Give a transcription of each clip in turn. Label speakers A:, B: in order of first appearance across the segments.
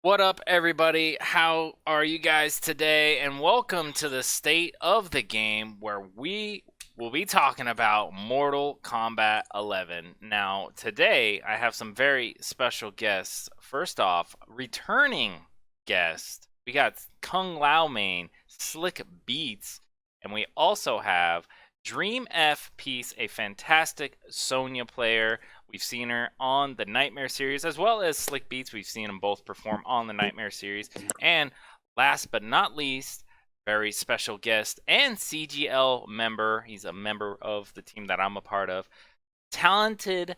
A: What up, everybody? How are you guys today? And welcome to the State of the Game, where we will be talking about Mortal Kombat 11. Now, today I have some very special guests. First off, returning guest. We got Kung Lao main, Slikbeatz, and we also have DreamFpeace, a fantastic Sonya player. We've seen her on the Nightmare series as well as Slikbeatz. We've seen them both perform on the Nightmare series. And last but not least, very special guest and CGL member. He's a member of the team that I'm a part of. Talented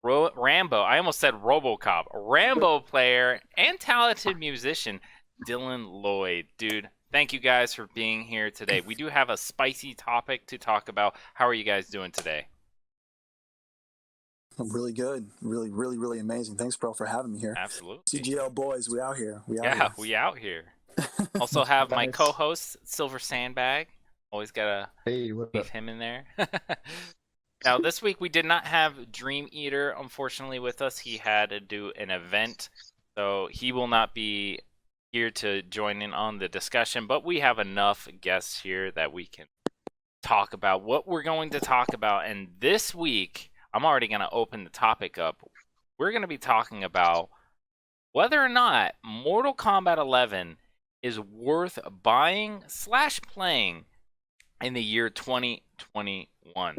A: Rambo. I almost said RoboCop. Rambo player and talented musician, Dylan Lloyd. Dude, thank you guys for being here today. We do have a spicy topic to talk about. How are you guys doing today?
B: I'm really good. Really amazing. Thanks, bro, for having me here.
A: Absolutely.
B: CGL boys, we out here.
A: We out here. Also have my
C: Nice.
A: co-host, SilverSandBag. Always gotta
C: Hey, what
A: leave
C: up?
A: him in there. Now, this week we did not have Dream Eater, unfortunately, with us. He had to do an event, so he will not be here to join in on the discussion. But we have enough guests here that we can talk about what we're going to talk about. And this week, I'm already going to open the topic up. We're going to be talking about whether or not Mortal Kombat 11 is worth buying / playing in the year 2021.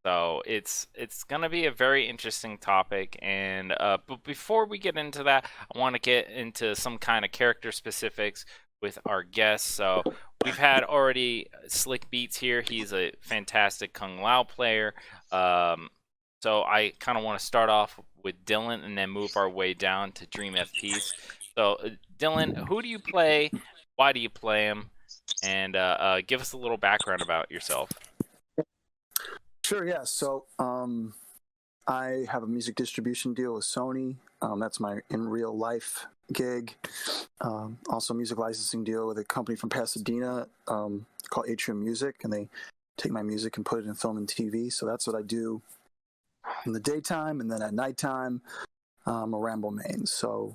A: So it's gonna be a very interesting topic, and but before we get into that, I want to get into some kind of character specifics with our guests. So we've had already Slikbeatz here. He's a fantastic Kung Lao player. So I kind of want to start off with Dylan and then move our way down to DreamFpeace. So Dylan, who do you play? Why do you play him? And give us a little background about yourself.
B: Sure, yeah. So I have a music distribution deal with Sony. That's my in real life gig. Also, a music licensing deal with a company from Pasadena called Atrium Music, and they take my music and put it in film and TV. So that's what I do in the daytime, and then at nighttime, I'm a Rambo main. So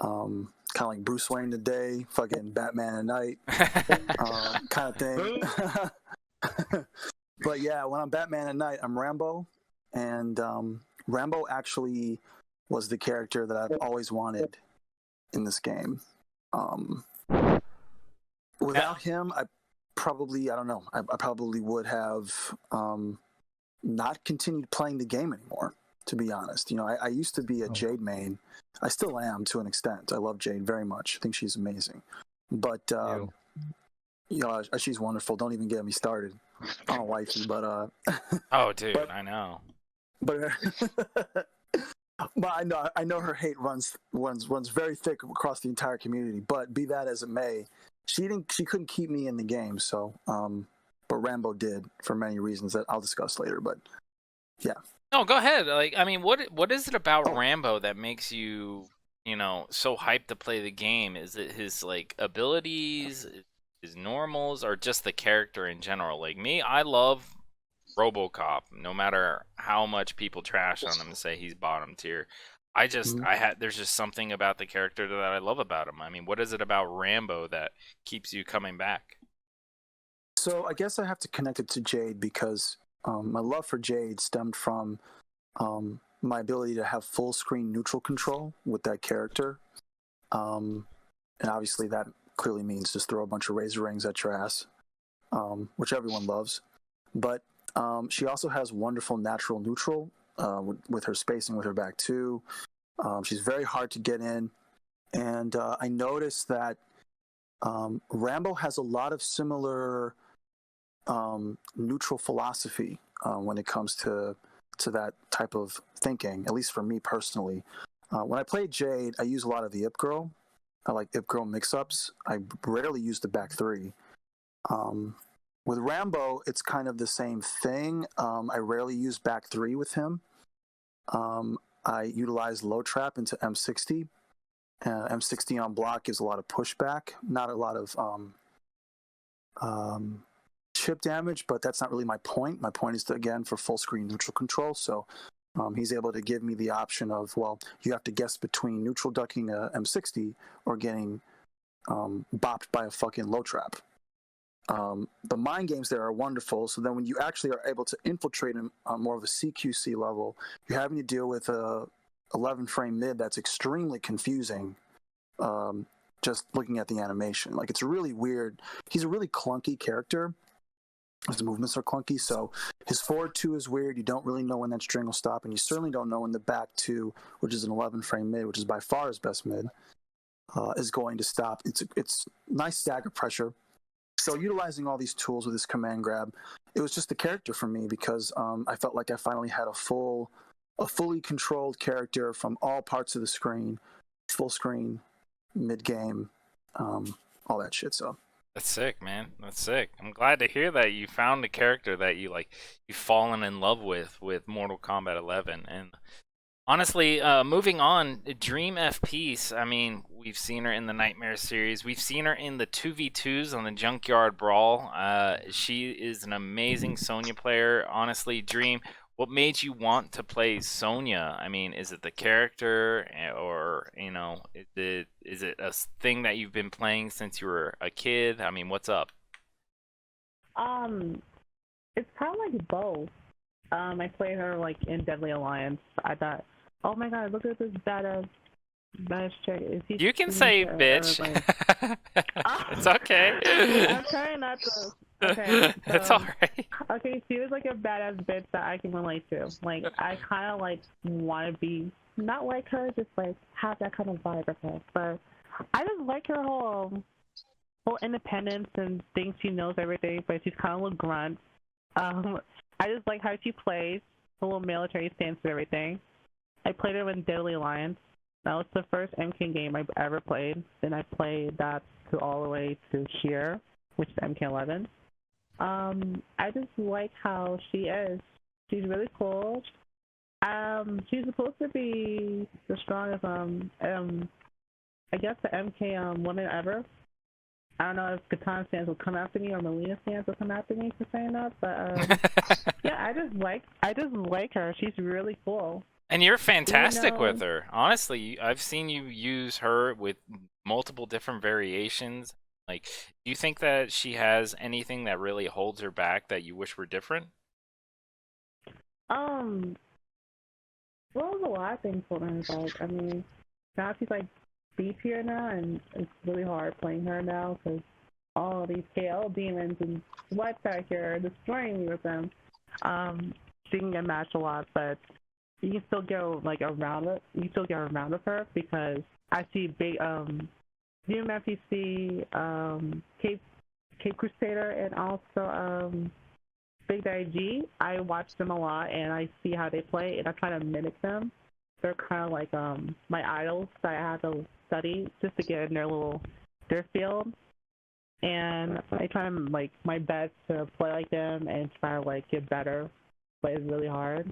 B: kind of like Bruce Wayne today, fucking Batman at night, kind of thing. But yeah, when I'm Batman at night, I'm Rambo, and Rambo actually was the character that I've always wanted in this game. Without him, I don't know, I probably would have not continued playing the game anymore, to be honest. You know, I used to be a Jade main. I still am to an extent. I love Jade very much. I think she's amazing. But, you know, she's wonderful. Don't even get me started on a wifey, but
A: Oh, dude, I know.
B: but but I know her hate runs very thick across the entire community. But be that as it may, she couldn't keep me in the game. So but Rambo did for many reasons that I'll discuss later. But yeah.
A: No, go ahead. Like, I mean, what is it about Rambo that makes you, so hyped to play the game? Is it his like abilities, his normals, or just the character in general? Like me, I love RoboCop. No matter how much people trash on him and say he's bottom tier, there's just something about the character that I love about him. I mean, what is it about Rambo that keeps you coming back?
B: So I guess I have to connect it to Jade because my love for Jade stemmed from my ability to have full screen neutral control with that character. And obviously that clearly means just throw a bunch of razor rings at your ass, which everyone loves. But she also has wonderful natural neutral with her spacing with her back too. She's very hard to get in. And I noticed that Rambo has a lot of similar neutral philosophy when it comes to that type of thinking, at least for me personally. When I play Jade, I use a lot of the Ip Girl. I like Ip Girl mix-ups. I rarely use the back three. With Rambo, it's kind of the same thing. I rarely use back three with him. I utilize low trap into M60. M60 on block gives a lot of pushback, not a lot of chip damage, but that's not really my point. My point is to, again, for full screen neutral control. So He's able to give me the option of, well, you have to guess between neutral ducking a M60 or getting bopped by a fucking low trap. The mind games there are wonderful. So then when you actually are able to infiltrate him on more of a CQC level, you're having to deal with a 11 frame mid that's extremely confusing. Just looking at the animation, like it's really weird. He's a really clunky character. His movements are clunky, so his forward 2 is weird. You don't really know when that string will stop, and you certainly don't know when the back 2, which is an 11 frame mid, which is by far his best mid, is going to stop. It's nice stagger pressure. So utilizing all these tools with this command grab, it was just a character for me because I felt like I finally had a fully controlled character from all parts of the screen, full screen, mid game, all that shit. So.
A: That's sick, man. That's sick. I'm glad to hear that you found a character that you've fallen in love with Mortal Kombat 11. And honestly, moving on, DreamFpeace. I mean, we've seen her in the Nightmare series. We've seen her in the 2v2s on the Junkyard Brawl. She is an amazing Sonya player. Honestly, Dream, what made you want to play Sonya? I mean, is it the character, or is it a thing that you've been playing since you were a kid? I mean, what's up?
C: It's kind of like both. I played her like in Deadly Alliance. I thought, oh my god, look at this badass chick.
A: You can say bitch. It's okay.
C: I'm trying not to. Okay, so,
A: it's alright.
C: Okay, she was like a badass bitch that I can relate to. Like, I kind of like want to be not like her, just like have that kind of vibe of her. But I just like her whole independence and thinks she knows everything, but she's kind of a little grunt. I just like how she plays, a little military stance and everything. I played her in Deadly Alliance. That was the first MK game I've ever played. Then I played that all the way to here, which is MK11. I just like how she is. She's really cool. She's supposed to be the strongest, I guess the MK woman ever. I don't know if Katana fans will come after me or Melina fans will come after me for saying that, but yeah, I just like her. She's really cool.
A: And you're fantastic with her. Honestly, I've seen you use her with multiple different variations. Like, do you think that she has anything that really holds her back that you wish were different?
C: Well, there's a lot of things holding her back. I mean, now she's like beefier now, and it's really hard playing her now because all these KO demons and what's back here are destroying me with them. She can get matched a lot, but you can still go like around it. You can still get around with her because I see big DreamFpeace, Cape Crusader, and also Big Daddy G. I watch them a lot and I see how they play and I try to mimic them. They're kind of like my idols that I have to study just to get in their field. And I try to like my best to play like them and try to like get better, but it's really hard.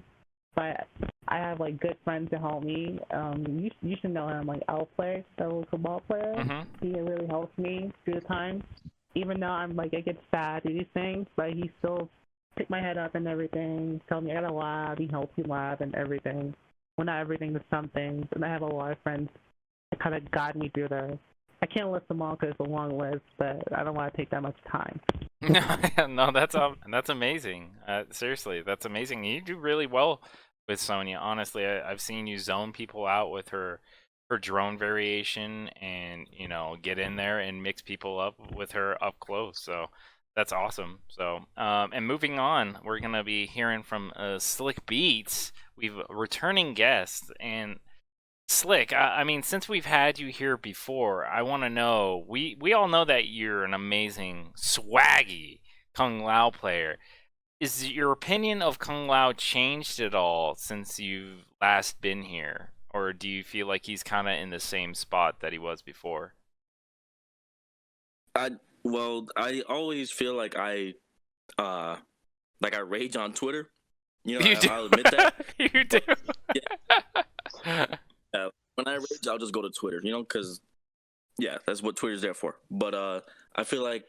C: But I have like good friends to help me. You should know him, like Outplay, the local ball player.
A: Mm-hmm.
C: He really helps me through the time. Even though I'm like I get sad to these things, but he still pick my head up and everything. Tell me I gotta lab. He helps me lab and everything. Well, not everything, but some things. And I have a lot of friends that kind of guide me through there. I can't list them all because it's a long list, but I don't want to take that much time.
A: No, that's amazing. Seriously, that's amazing. You do really well with Sonya. Honestly, I've seen you zone people out with her drone variation, and get in there and mix people up with her up close. So that's awesome. So and moving on, we're gonna be hearing from Slikbeatz. We've a returning guest, and Slick, I mean, since we've had you here before, I want to know, we all know that you're an amazing, swaggy Kung Lao player. Is your opinion of Kung Lao changed at all since you've last been here? Or do you feel like he's kind of in the same spot that he was before?
D: I always feel like I rage on Twitter.
A: You
D: I'll admit that.
A: You do?
D: Yeah. When I rage, I'll just go to Twitter, because, yeah, that's what Twitter's there for. But I feel like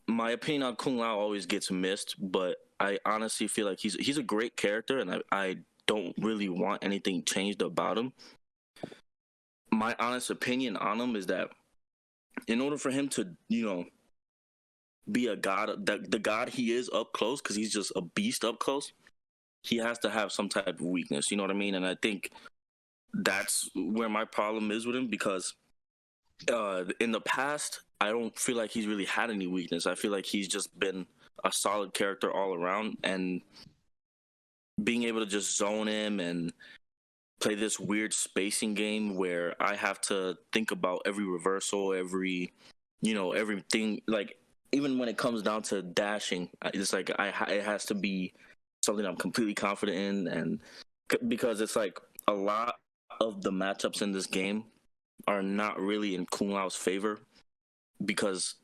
D: my opinion on Kung Lao always gets missed, but I honestly feel like he's a great character, and I don't really want anything changed about him. My honest opinion on him is that in order for him to, be a god, the god he is up close, because he's just a beast up close, he has to have some type of weakness. You know what I mean? And I think that's where my problem is with him, because in the past, I don't feel like he's really had any weakness. I feel like he's just been a solid character all around, and being able to just zone him and play this weird spacing game where I have to think about every reversal, everything, like even when it comes down to dashing, it's like it has to be something I'm completely confident in, and because it's like a lot of the matchups in this game are not really in Kung Lao's favor, because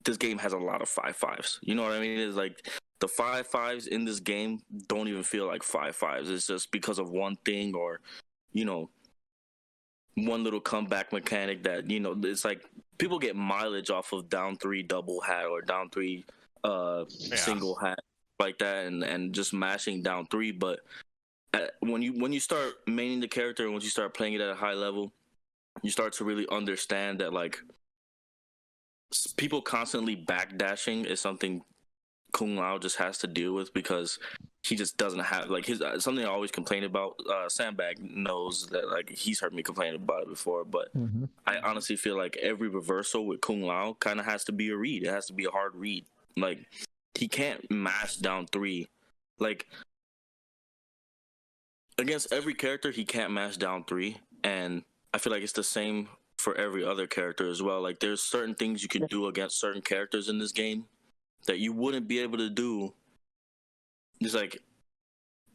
D: this game has a lot of 5-5s. You know what I mean? It's like the 5-5s in this game don't even feel like 5-5s. It's just because of one thing, or one little comeback mechanic that it's like people get mileage off of down 3 double hat or down 3 single hat like that, and just mashing down 3. But when you start maining the character, and once you start playing it at a high level, you start to really understand that like people constantly backdashing is something Kung Lao just has to deal with, because he just doesn't have like his something I always complain about. Sandbag knows that, like, he's heard me complain about it before, but I honestly feel like every reversal with Kung Lao kind of has to be a read. It has to be a hard read. Like, he can't mash down 3. Like, against every character, he can't mash down 3, and I feel like it's the same for every other character as well. Like, there's certain things you can do against certain characters in this game that you wouldn't be able to do. It's like,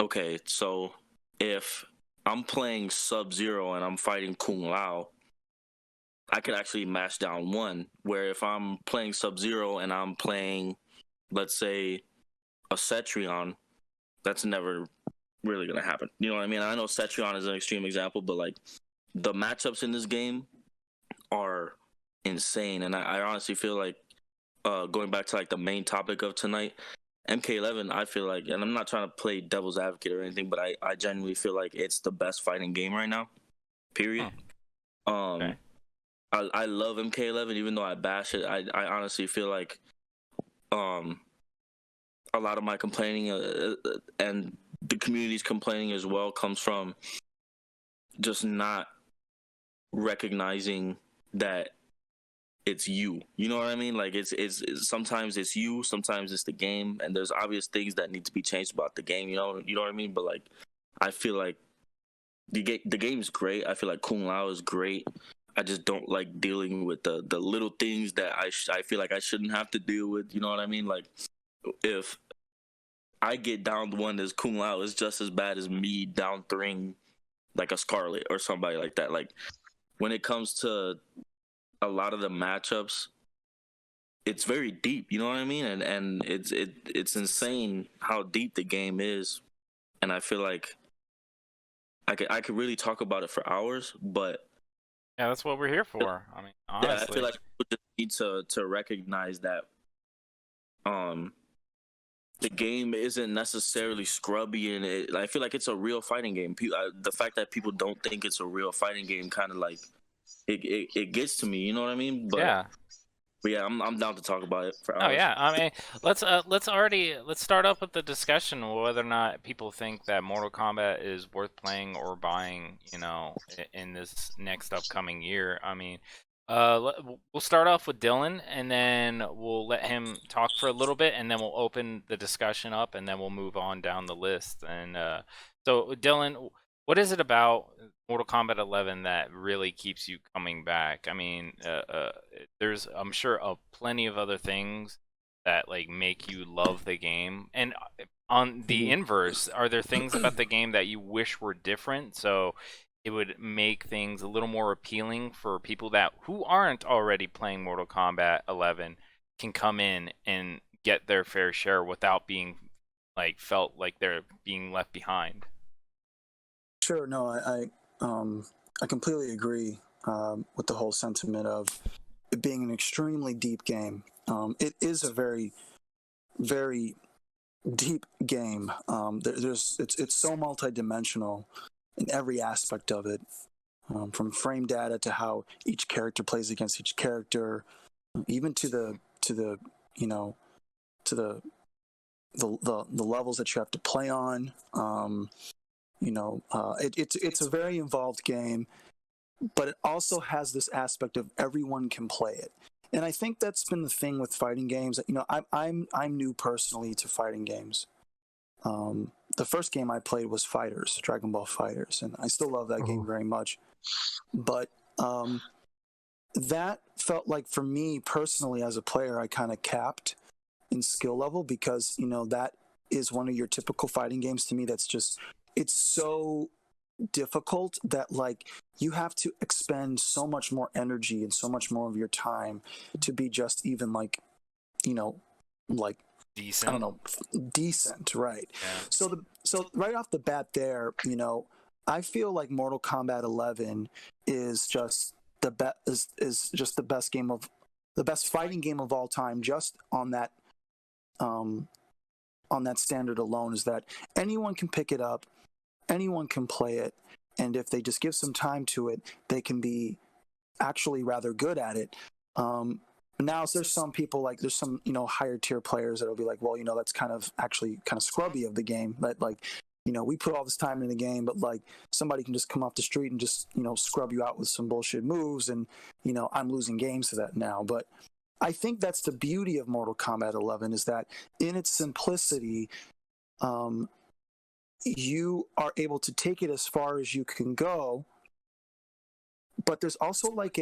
D: okay, so if I'm playing Sub-Zero and I'm fighting Kung Lao, I could actually mash down 1. Where if I'm playing Sub-Zero and I'm playing, let's say, a Cetrion, that's never really going to happen. You know what I mean? I know Cetrion is an extreme example, but like the matchups in this game are insane. And I honestly feel like, going back to like the main topic of tonight, MK11, I feel like, and I'm not trying to play devil's advocate or anything, but I genuinely feel like it's the best fighting game right now, period. Okay. I love MK11, even though I bash it. I honestly feel like a lot of my complaining and the community's complaining as well comes from just not recognizing that it's you. You know what I mean? Like, it's sometimes it's you, sometimes it's the game, and there's obvious things that need to be changed about the game. You know what I mean? But like, I feel like the game's great. I feel like Kung Lao is great. I just don't like dealing with the little things that I feel like I shouldn't have to deal with. You know what I mean? Like, if I get down 1 as Kung Lao, it's just as bad as me down 3 like a Scarlet or somebody like that. Like, when it comes to a lot of the matchups, it's very deep, you know what I mean? And it's insane how deep the game is. And I feel like I could really talk about it for hours, but
A: yeah, that's what we're here for. I mean, honestly.
D: Yeah, I feel like people just need to recognize that the game isn't necessarily scrubby, and I feel like it's a real fighting game. The fact that people don't think it's a real fighting game kind of like it gets to me, you know what I mean? But yeah, I'm down to talk about it for hours.
A: Oh yeah, I mean, let's start off with the discussion of whether or not people think that Mortal Kombat is worth playing or buying, in this next upcoming year. I mean, we'll start off with Dylan, and then we'll let him talk for a little bit, and then we'll open the discussion up, and then we'll move on down the list. And so, Dylan, what is it about Mortal Kombat 11 that really keeps you coming back? I mean, there's, I'm sure, plenty of other things that like make you love the game. And on the inverse, are there things about the game that you wish were different, so it would make things a little more appealing for people who aren't already playing Mortal Kombat 11 can come in and get their fair share without being felt like they're being left behind?
B: Sure. No, I completely agree with the whole sentiment of it being an extremely deep game. It is a very, very deep game. It's so multidimensional in every aspect of it, from frame data to how each character plays against each character, even to the you know to the levels that you have to play on. It's a very involved game, but it also has this aspect of everyone can play it. And I think that's been the thing with fighting games. I'm new personally to fighting games. The first game I played was Fighters, Dragon Ball Fighters, and I still love that game very much. But that felt like, for me personally as a player, I kind of capped in skill level, because that is one of your typical fighting games to me. That's just, it's so difficult that like you have to expend so much more energy and so much more of your time to be just even like like
A: Decent.
B: I don't know, decent, right?
A: Yeah.
B: So right off the bat there, I feel like Mortal Kombat 11 is just the best, is just the best game of the best fighting game of all time, just on that standard alone. Is that anyone can pick it up, anyone can play it, and if they just give some time to it, they can be actually rather good at it. Now, there's some people, like there's some higher tier players that'll be like, well, that's kind of scrubby of the game. That like, we put all this time in the game, but like somebody can just come off the street and just scrub you out with some bullshit moves, and I'm losing games to that now. But I think that's the beauty of Mortal Kombat 11, is that in its simplicity, you are able to take it as far as you can go, but there's also like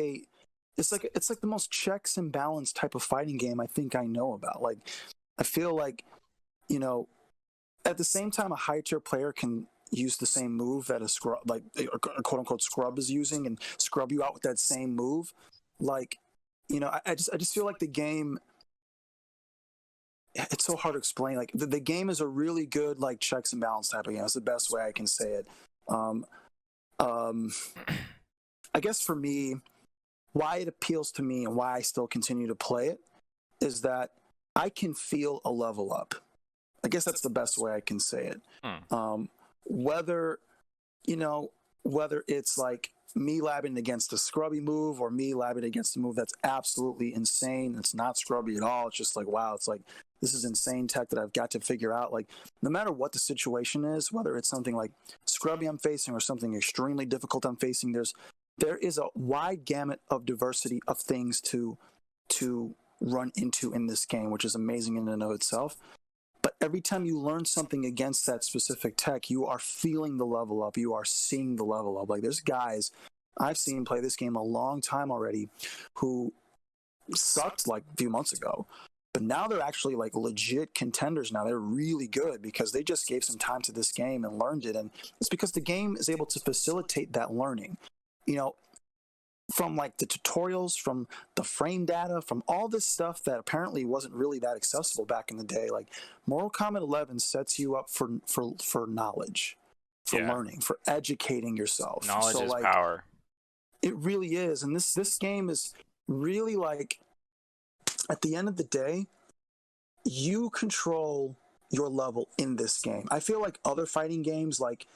B: it's like the most checks and balance type of fighting game I think I know about. Like, I feel like, at the same time, a high tier player can use the same move that a scrub, like a quote unquote scrub, is using, and scrub you out with that same move. Like, I just feel like the game, it's so hard to explain. Like the game is a really good like checks and balance type of game. That's the best way I can say it. I guess for me, why it appeals to me and why I still continue to play it is that I can feel a level up. I guess that's the best way I can say it. Whether it's like me labbing against a scrubby move, or me labbing against a move that's absolutely insane, it's not scrubby at all. It's just like, wow, it's like, this is insane tech that I've got to figure out. Like, no matter what the situation is, whether it's something like scrubby I'm facing or something extremely difficult I'm facing, there is a wide gamut of diversity of things to run into in this game, which is amazing in and of itself. But every time you learn something against that specific tech, you are feeling the level up. You are seeing the level up. Like, there's guys I've seen play this game a long time already who sucked like a few months ago, but now they're actually like legit contenders now. They're really good because they just gave some time to this game and learned it. And it's because the game is able to facilitate that learning. From like the tutorials, from the frame data, from all this stuff that apparently wasn't really that accessible back in the day. Like, Mortal Kombat 11 sets you up for knowledge, for learning, for educating yourself.
A: Knowledge is
B: like,
A: power.
B: It really is. And this game is really like, at the end of the day, you control your level in this game. I feel like other fighting games, like,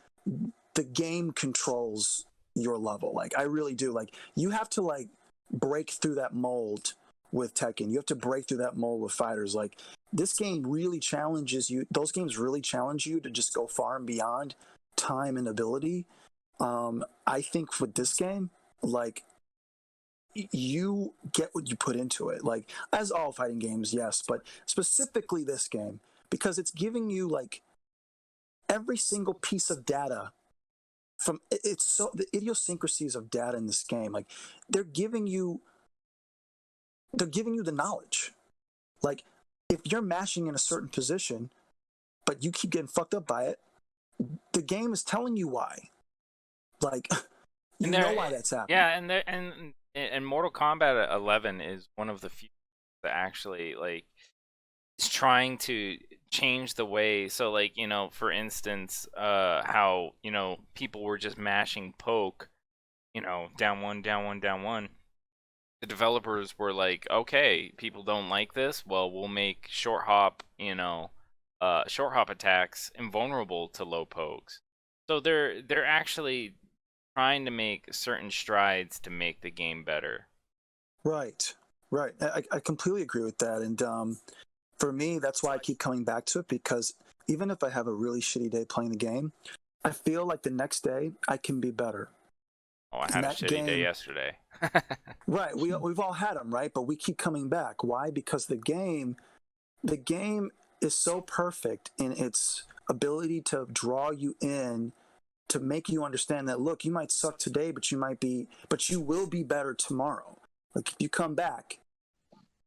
B: the game controls your level. Like, I really do. Like, you have to like break through that mold with Tekken. You have to break through that mold with Fighters. Like, this game really challenges you. Those games really challenge you to just go far and beyond time and ability. I think with this game, like, you get what you put into it. Like, as all fighting games, yes, but specifically this game, because it's giving you like every single piece of data from it's so the idiosyncrasies of data in this game. Like, they're giving you the knowledge. Like, if you're mashing in a certain position, but you keep getting fucked up by it, the game is telling you why. Like, you know why that's happening.
A: Yeah, and Mortal Kombat 11 is one of the few that actually like is trying to change the way. So like, for instance, how people were just mashing poke, down one, down one, down one. The developers were like, okay, people don't like this. Well, we'll make short hop, short hop attacks invulnerable to low pokes. So they're actually trying to make certain strides to make the game better.
B: Right, right. I completely agree with that. And for me, that's why I keep coming back to it, because even if I have a really shitty day playing the game, I feel like the next day I can be better.
A: Oh, I
B: And
A: had a
B: that
A: shitty day
B: game-
A: yesterday.
B: Right, we've all had them, right? But we keep coming back. Why? Because the game is so perfect in its ability to draw you in, to make you understand that, look, you might suck today, but you will be better tomorrow. Like, if you come back,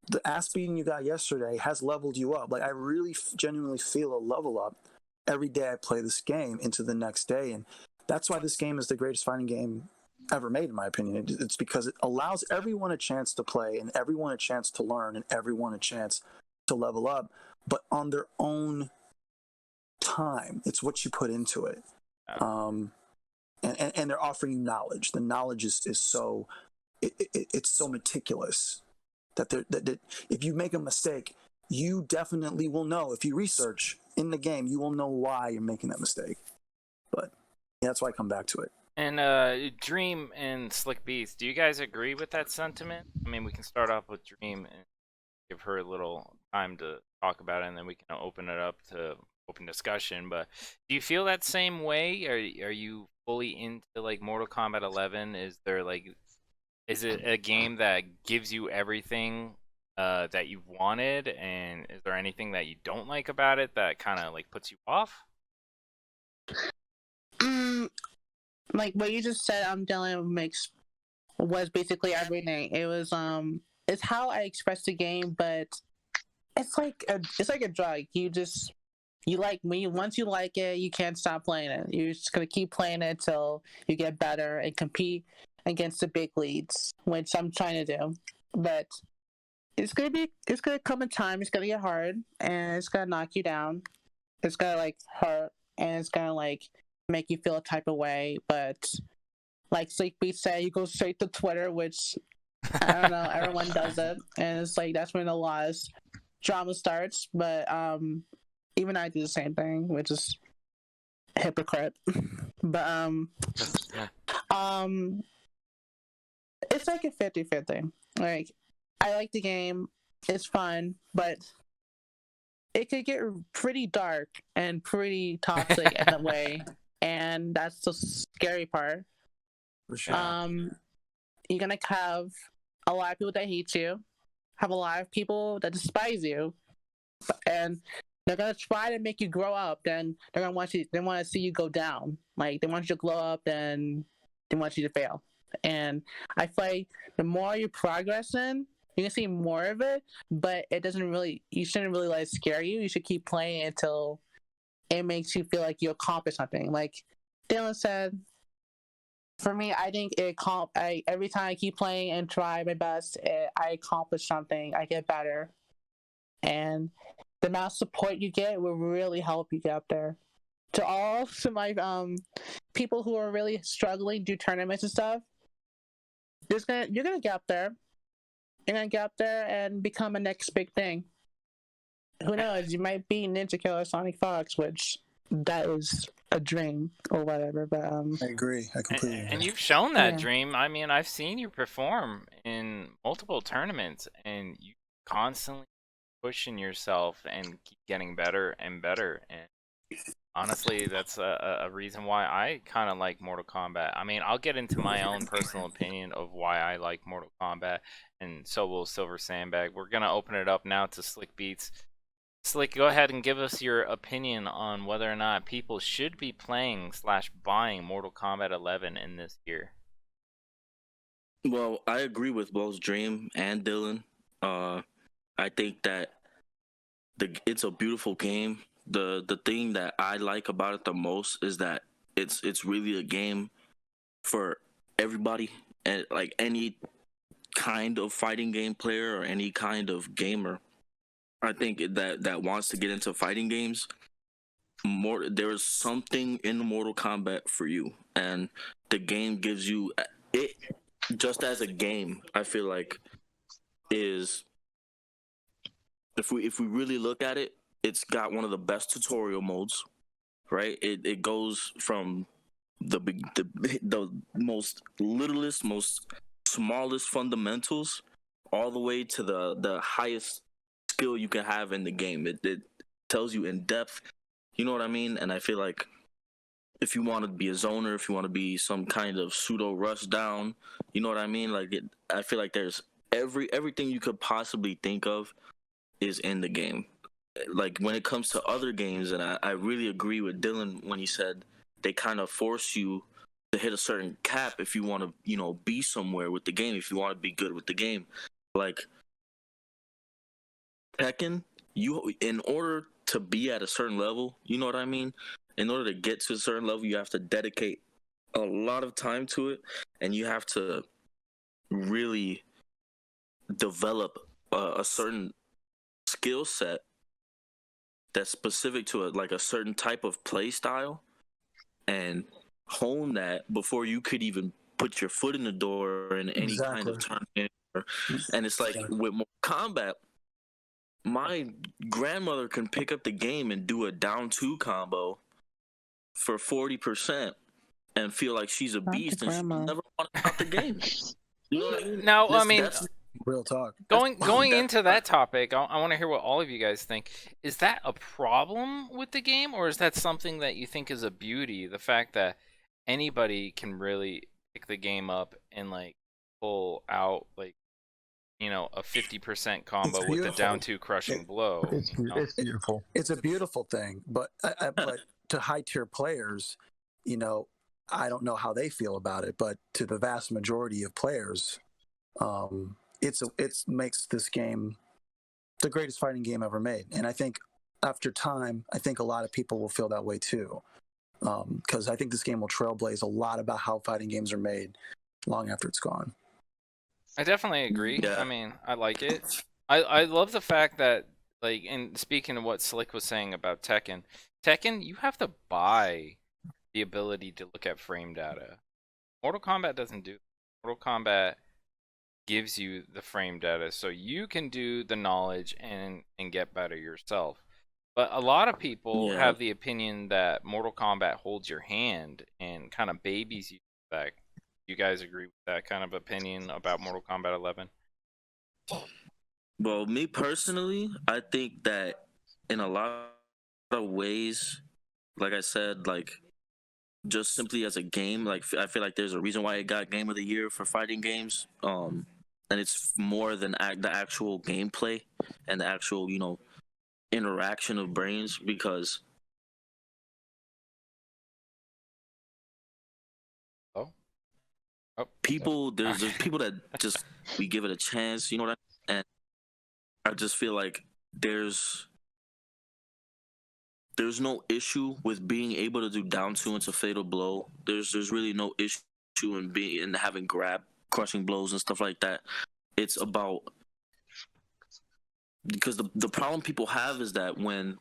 B: the ass beating you got yesterday has leveled you up. Like, I really genuinely feel a level up every day I play this game into the next day. And that's why this game is the greatest fighting game ever made, in my opinion. It's because it allows everyone a chance to play, and everyone a chance to learn, and everyone a chance to level up, but on their own time. It's what you put into it. And they're offering you knowledge. The knowledge is so it's so meticulous that if you make a mistake, you definitely will know. If you research in the game, you will know why you're making that mistake. But yeah, that's why I come back to it.
A: And Dream and Slikbeatz, do you guys agree with that sentiment? I mean, we can start off with Dream and give her a little time to talk about it, and then we can open it up to open discussion. But do you feel that same way? Are you fully into like Mortal Kombat 11? Is it a game that gives you everything that you wanted, and is there anything that you don't like about it that kind of like puts you off?
E: Like what you just said, Dylan, was basically everything. It was it's how I express the game, but it's like a drug. Once you like it, you can't stop playing it. You're just gonna keep playing it till you get better and compete against the big leads, which I'm trying to do. But it's gonna come a time. It's gonna get hard, and it's gonna knock you down. It's gonna like hurt, and it's gonna like make you feel a type of way. But like Slikbeatz said, you go straight to Twitter, which I don't know, everyone does it, and it's like that's when a lot of drama starts. But even I do the same thing, which is hypocrite. But it's like a 50-50. Like, I like the game, it's fun, but it could get pretty dark and pretty toxic in a way, and that's the scary part.
B: For sure.
E: You're gonna have a lot of people that hate you, have a lot of people that despise you, and they're gonna try to make you grow up. Then they want to see you go down. Like, they want you to grow up, and they want you to fail. And I feel like the more you progress in, you can see more of it, but you shouldn't really let it scare you. You should keep playing until it makes you feel like you accomplished something. Like Dylan said, for me, I think every time I keep playing and try my best, I accomplish something. I get better, and the amount of support you get will really help you get up there. To my people who are really struggling, do tournaments and stuff, you're gonna get up there. You're gonna get up there and become a next big thing. Who knows? You might be Ninja Killer Sonic Fox, which that is a dream or whatever. But
B: I agree. I completely agree.
A: And you've shown that,
E: Yeah.
A: Dream. I mean, I've seen you perform in multiple tournaments, and you constantly pushing yourself and keep getting better and better. And honestly, that's a reason why I kind of like Mortal Kombat. I mean, I'll get into my own personal opinion of why I like Mortal Kombat, and so will SilverSandBag. We're gonna open it up now to Slikbeatz. Slick, go ahead and give us your opinion on whether or not people should be playing / buying Mortal Kombat 11 in this year.
D: Well, I agree with both Dream and Dylan. I think that it's a beautiful game. The thing that I like about it the most is that it's really a game for everybody, and like any kind of fighting game player or any kind of gamer. I think that wants to get into fighting games. There is something in Mortal Kombat for you, and the game gives you it. Just as a game, I feel like is if we really look at it, it's got one of the best tutorial modes, right? It goes from the most littlest, most smallest fundamentals all the way to the highest skill you can have in the game. It tells you in depth, you know what I mean? And I feel like if you want to be a zoner, if you want to be some kind of pseudo rush down, you know what I mean? Like I feel like there's everything you could possibly think of is in the game. Like when it comes to other games, and I really agree with Dylan when he said they kind of force you to hit a certain cap if you want to, you know, be somewhere with the game, if you want to be good with the game. Like Tekken, you, in order to be at a certain level, you know what I mean? In order to get to a certain level, you have to dedicate a lot of time to it, and you have to really develop a certain skill set that's specific to like a certain type of play style, and hone that before you could even put your foot in the door in any kind of tournament. And it's like with Mortal Kombat, my grandmother can pick up the game and do a down 2 combo for 40% and feel like she's a beast, and she never want to out the game. You know what I mean?
A: Now, I mean,
D: that's
B: real talk.
A: going into that topic, I want to hear what all of you guys think. Is that a problem with the game, or is that something that you think is a beauty? The fact that anybody can really pick the game up and like pull out like, you know, a 50% combo with the down 2 crushing blow.
F: It's beautiful.
B: It's a beautiful thing, but but to high tier players, you know, I don't know how they feel about it, but to the vast majority of players, it makes this game the greatest fighting game ever made. And I think after time, I think a lot of people will feel that way too, because I think this game will trailblaze a lot about how fighting games are made long after it's gone.
A: I definitely agree.
D: Yeah.
A: I mean, I like it. I love the fact that, like, and speaking of what Slick was saying about Tekken, you have to buy the ability to look at frame data. Mortal Kombat doesn't do that. Mortal Kombat gives you the frame data so you can do the knowledge and get better yourself. But a lot of people have the opinion that Mortal Kombat holds your hand and kind of babies you back. You guys agree with that kind of opinion about Mortal Kombat 11?
D: Well, me personally, I think that in a lot of ways, like I said, like just simply as a game, like I feel like there's a reason why it got Game of the Year for fighting games. And it's more than the actual gameplay and the actual, you know, interaction of brains, because people, there's people that just, we give it a chance, you know what I mean? And I just feel like there's no issue with being able to do down 2 into fatal blow. There's really no issue in having grab crushing blows and stuff like that. It's about, because the problem people have is that when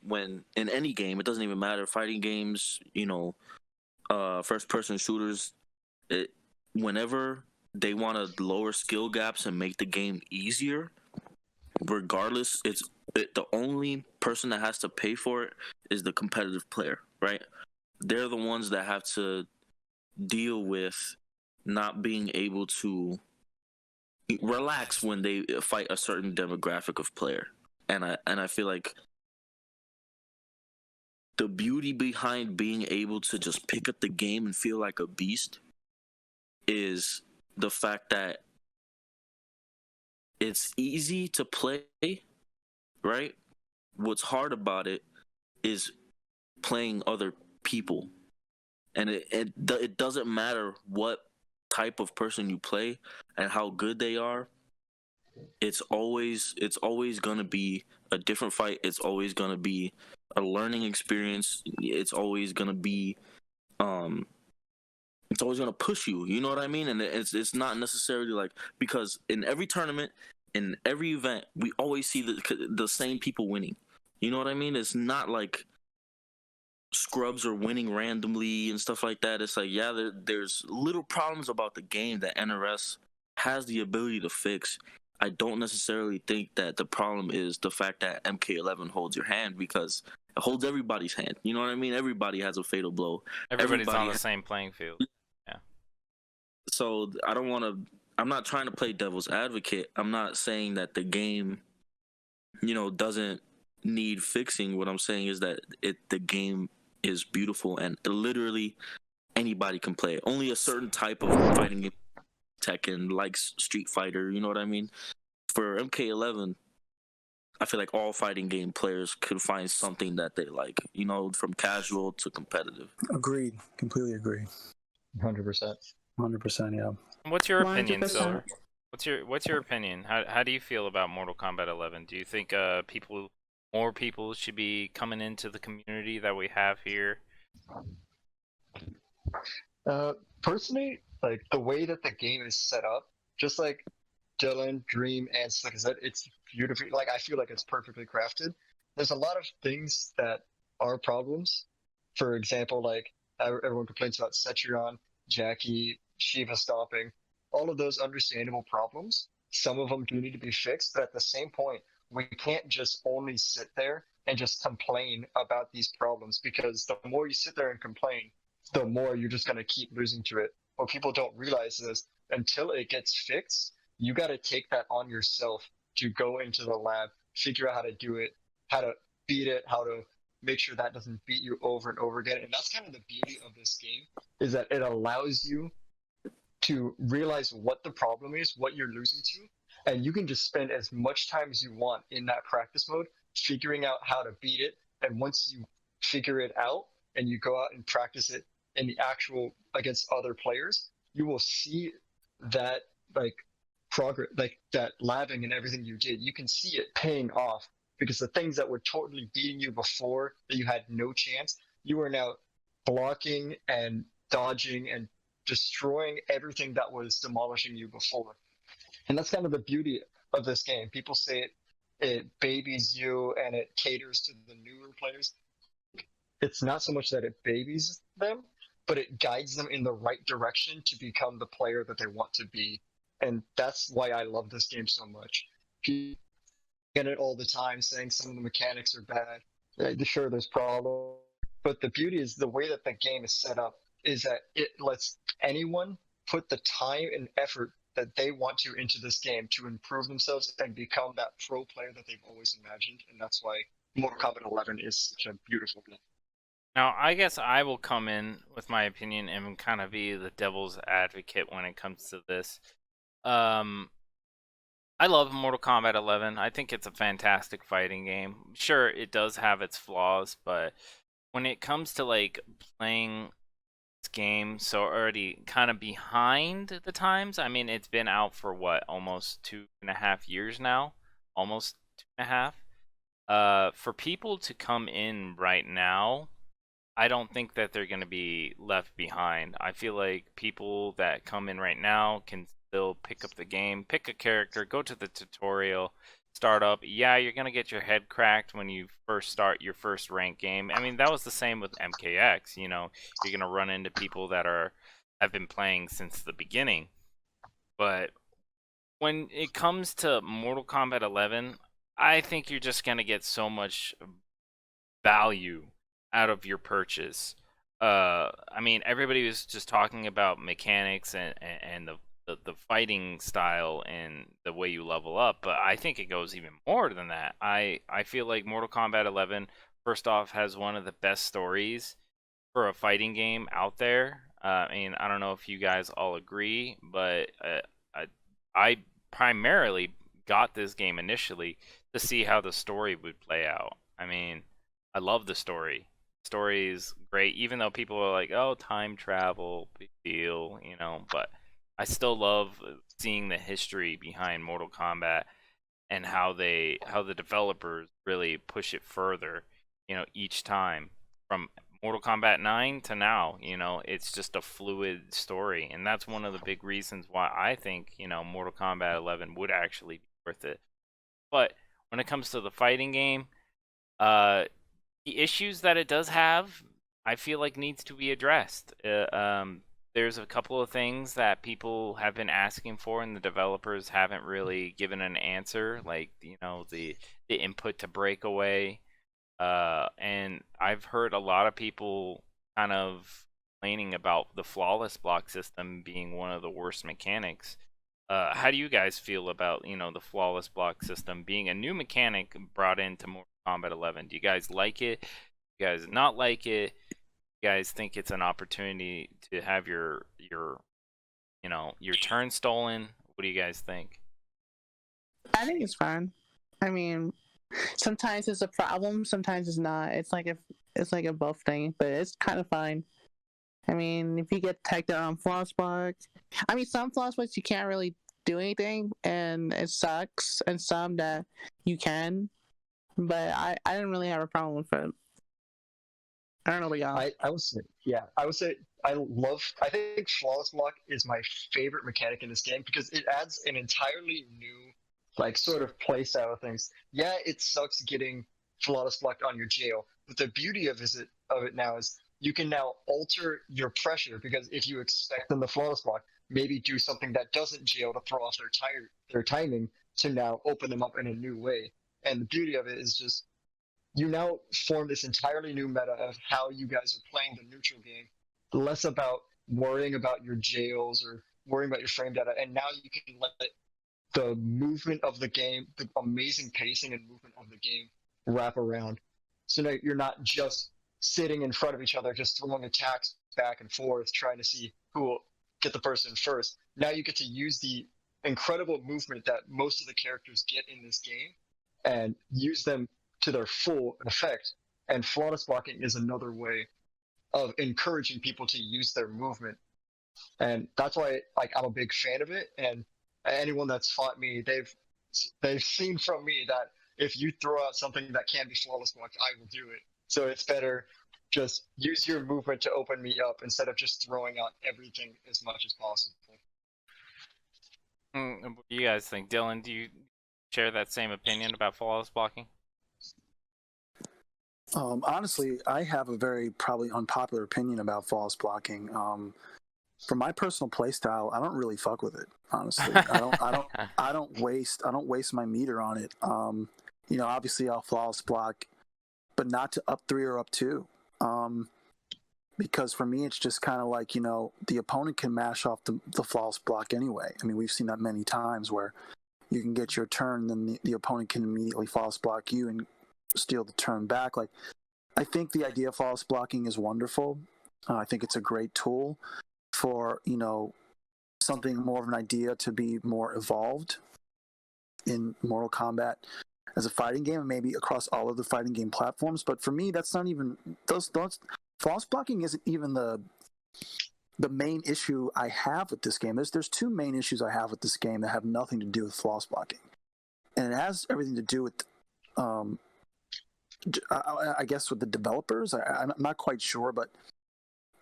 D: in any game, it doesn't even matter, fighting games, you know, first person shooters, whenever they want to lower skill gaps and make the game easier, regardless, the only person that has to pay for it is the competitive player, right? They're the ones that have to deal with not being able to relax when they fight a certain demographic of player. And I feel like the beauty behind being able to just pick up the game and feel like a beast is the fact that it's easy to play, right? What's hard about it is playing other people. And it doesn't matter what type of person you play and how good they are. It's always going to be a different fight. It's always going to be a learning experience. It's always going to be it's always going to push you, you know what I mean? And it's not necessarily like, because in every tournament, in every event, we always see the same people winning. You know what I mean? It's not like scrubs are winning randomly and stuff like that. It's like, there's little problems about the game that NRS has the ability to fix. I don't necessarily think that the problem is the fact that MK11 holds your hand, because it holds everybody's hand. You know what I mean? Everybody has a fatal blow.
A: Everybody's on
D: Everybody
A: the same playing field. Yeah.
D: So I don't want to. I'm not trying to play devil's advocate. I'm not saying that the game, doesn't need fixing. What I'm saying is that the game is beautiful and literally anybody can play it. Only a certain type of fighting game, Tekken, likes Street Fighter. You know what I mean? For MK11, I feel like all fighting game players could find something that they like. From casual to competitive.
B: Agreed. Completely agree.
F: 100%.
B: 100%. Yeah.
A: What's your opinion,
C: 100%.
A: Silver? What's your opinion? How do you feel about Mortal Kombat 11? Do you think more people should be coming into the community that we have here?
F: Personally, like the way that the game is set up, just like Dylan, Dream, and Slick said, it's beautifully, like I feel like it's perfectly crafted. There's a lot of things that are problems. For example, like everyone complains about Sechiron, Jackie, Shiva stopping, all of those understandable problems. Some of them do need to be fixed, but at the same point, we can't just only sit there and just complain about these problems, because the more you sit there and complain, the more you're just going to keep losing to it. What people don't realize is until it gets fixed, you got to take that on yourself to go into the lab, figure out how to do it, how to beat it, how to make sure that doesn't beat you over and over again. And that's kind of the beauty of this game, is that it allows you to realize what the problem is, what you're losing to, and you can just spend as much time as you want in that practice mode, figuring out how to beat it. And once you figure it out and you go out and practice it in the actual against other players, you will see that like progress, like that labbing and everything you did, you can see it paying off, because the things that were totally beating you before, that you had no chance, you are now blocking and dodging and destroying everything that was demolishing you before. And that's kind of the beauty of this game. People say it babies you and it caters to the newer players. It's not so much that it babies them, but it guides them in the right direction to become the player that they want to be. And that's why I love this game so much. People get it all the time saying some of the mechanics are bad. Sure, there's problems, but the beauty is the way that the game is set up is that it lets anyone put the time and effort that they want to into this game to improve themselves and become that pro player that they've always imagined. And that's why Mortal Kombat 11 is such a beautiful game.
A: Now, I guess I will come in with my opinion and kind of be the devil's advocate when it comes to this. I love Mortal Kombat 11. I think it's a fantastic fighting game. Sure, it does have its flaws, but when it comes to like playing this game so already kind of behind the times, I mean, it's been out for what, almost 2.5 years now? Almost 2.5. For people to come in right now, I don't think that they're going to be left behind. I feel like people that come in right now can still pick up the game, pick a character, go to the tutorial, start up. Yeah, you're going to get your head cracked when you first start your first ranked game. I mean, that was the same with MKX. You're going to run into people that have been playing since the beginning. But when it comes to Mortal Kombat 11, I think you're just going to get so much value out of your purchase. I mean, everybody was just talking about mechanics and the fighting style and the way you level up, but I think it goes even more than that. I feel like Mortal Kombat 11, first off, has one of the best stories for a fighting game out there. I mean, I don't know if you guys all agree, but I primarily got this game initially to see how the story would play out. I mean, I love the story. Story is great, even though people are like, oh, time travel, big deal, but I still love seeing the history behind Mortal Kombat and how the developers really push it further, each time. From Mortal Kombat 9 to now, it's just a fluid story, and that's one of the big reasons why I think, Mortal Kombat 11 would actually be worth it. But when it comes to the fighting game, the issues that it does have, I feel like needs to be addressed. there's a couple of things that people have been asking for, and the developers haven't really given an answer. Like, you know, the input to Breakaway, and I've heard a lot of people kind of complaining about the flawless block system being one of the worst mechanics. How do you guys feel about, you know, the flawless block system being a new mechanic brought into Mortal Kombat 11? Do you guys like it? Do you guys not like it? You guys think it's an opportunity to have your you know, your turn stolen? What do you guys think?
E: I think it's fine. I mean, sometimes it's a problem, sometimes it's not. It's like a both thing, but it's kind of fine. I mean, if you get tagged out on flawless block, I mean, some flawless blocks you can't really do anything, and it sucks, and some that you can. But I didn't really have a problem with it. I don't know what y'all.
F: I would say, yeah, I would say I think flawless block is my favorite mechanic in this game because it adds an entirely new, like, sort of play style of things. Yeah, it sucks getting flawless blocked on your jail, but the beauty of it now is you can now alter your pressure because if you expect them to flawless block, maybe do something that doesn't jail to throw off their timing to now open them up in a new way. And the beauty of it is just you now form this entirely new meta of how you guys are playing the neutral game, less about worrying about your jails or worrying about your frame data, and now you can let the movement of the game, the amazing pacing and movement of the game wrap around. So now you're not just sitting in front of each other, just throwing attacks back and forth, trying to see who will get the person first. Now you get to use the incredible movement that most of the characters get in this game and use them to their full effect. And flawless blocking is another way of encouraging people to use their movement. And that's why I'm a big fan of it. And anyone that's fought me, they've seen from me that if you throw out something that can be flawless blocked, I will do it. So it's better just use your movement to open me up instead of just throwing out everything as much as possible.
A: What do you guys think? Dylan, do you share that same opinion about flawless blocking?
B: Honestly, I have a very probably unpopular opinion about flawless blocking. For my personal playstyle, I don't really fuck with it. Honestly, I don't waste my meter on it. You know, obviously I'll flawless block, but not to up 3 or up 2. Because for me, it's just kind of like, you know, the opponent can mash off the flawless block anyway. I mean, we've seen that many times where you can get your turn, then the opponent can immediately flawless block you and steal the turn back. Like, I think the idea of flawless blocking is wonderful. I think it's a great tool for, you know, something more of an idea to be more evolved in Mortal Kombat as a fighting game, and maybe across all of the fighting game platforms. But for me, that's not even those flawless blocking isn't even the main issue I have with this game. There's 2 main issues I have with this game that have nothing to do with flawless blocking, and it has everything to do with I guess with the developers. I'm not quite sure, but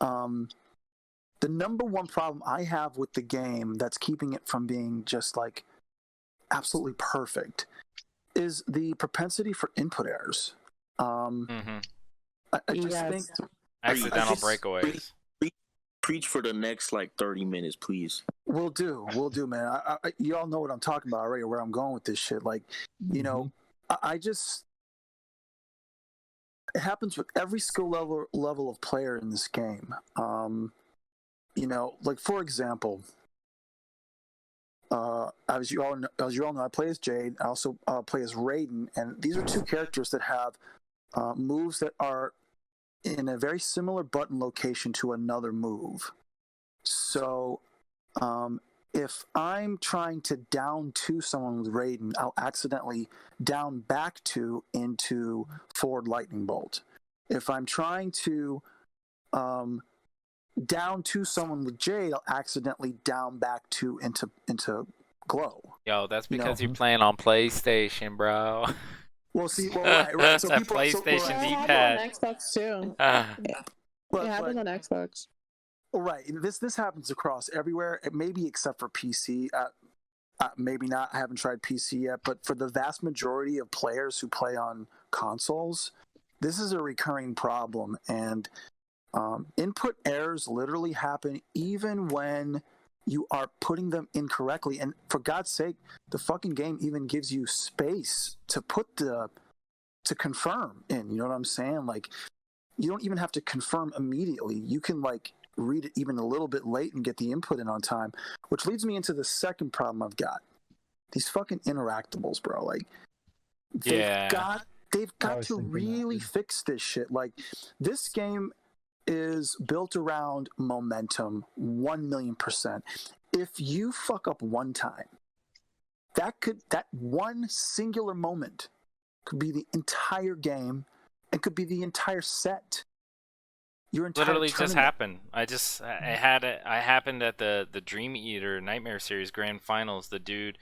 B: the number one problem I have with the game that's keeping it from being just like absolutely perfect is the propensity for input errors. I just think
A: accidental breakaways.
D: Preach for the next like 30 minutes, please.
B: We'll do, man. You all know what I'm talking about already, or where I'm going with this shit. Like, you know, I just, it happens with every skill level of player in this game. You know, like for example, as you all know, I play as Jade. I also play as Raiden, and these are 2 characters that have moves that are in a very similar button location to another move. So, if I'm trying to down 2 someone with Raiden, I'll accidentally down back 2 into forward lightning bolt. If I'm trying to down 2 someone with Jade, I'll accidentally down back 2 into glow.
A: Yo, that's because you're playing on PlayStation, bro.
B: Well, see, right. So
A: that
B: people,
A: PlayStation
E: It
A: D-pad.
E: happens on Xbox too.
B: But,
E: It happens on Xbox.
B: Right. This happens across everywhere, maybe except for PC. Maybe not. I haven't tried PC yet, but for the vast majority of players who play on consoles, this is a recurring problem. And Input errors literally happen even when you are putting them incorrectly. And for God's sake, the fucking game even gives you space to confirm in. You know what I'm saying? Like, you don't even have to confirm immediately. You can like read it even a little bit late and get the input in on time, which leads me into the second problem I've got. These fucking interactables, bro. Like, they've got to really fix this shit. Like, this game is built around momentum 1,000,000%. If you fuck up one time, that one singular moment could be the entire game and could be the entire set. Your entire
A: Literally
B: tournament.
A: just happened. I happened at the Dream Eater Nightmare Series Grand Finals. The dude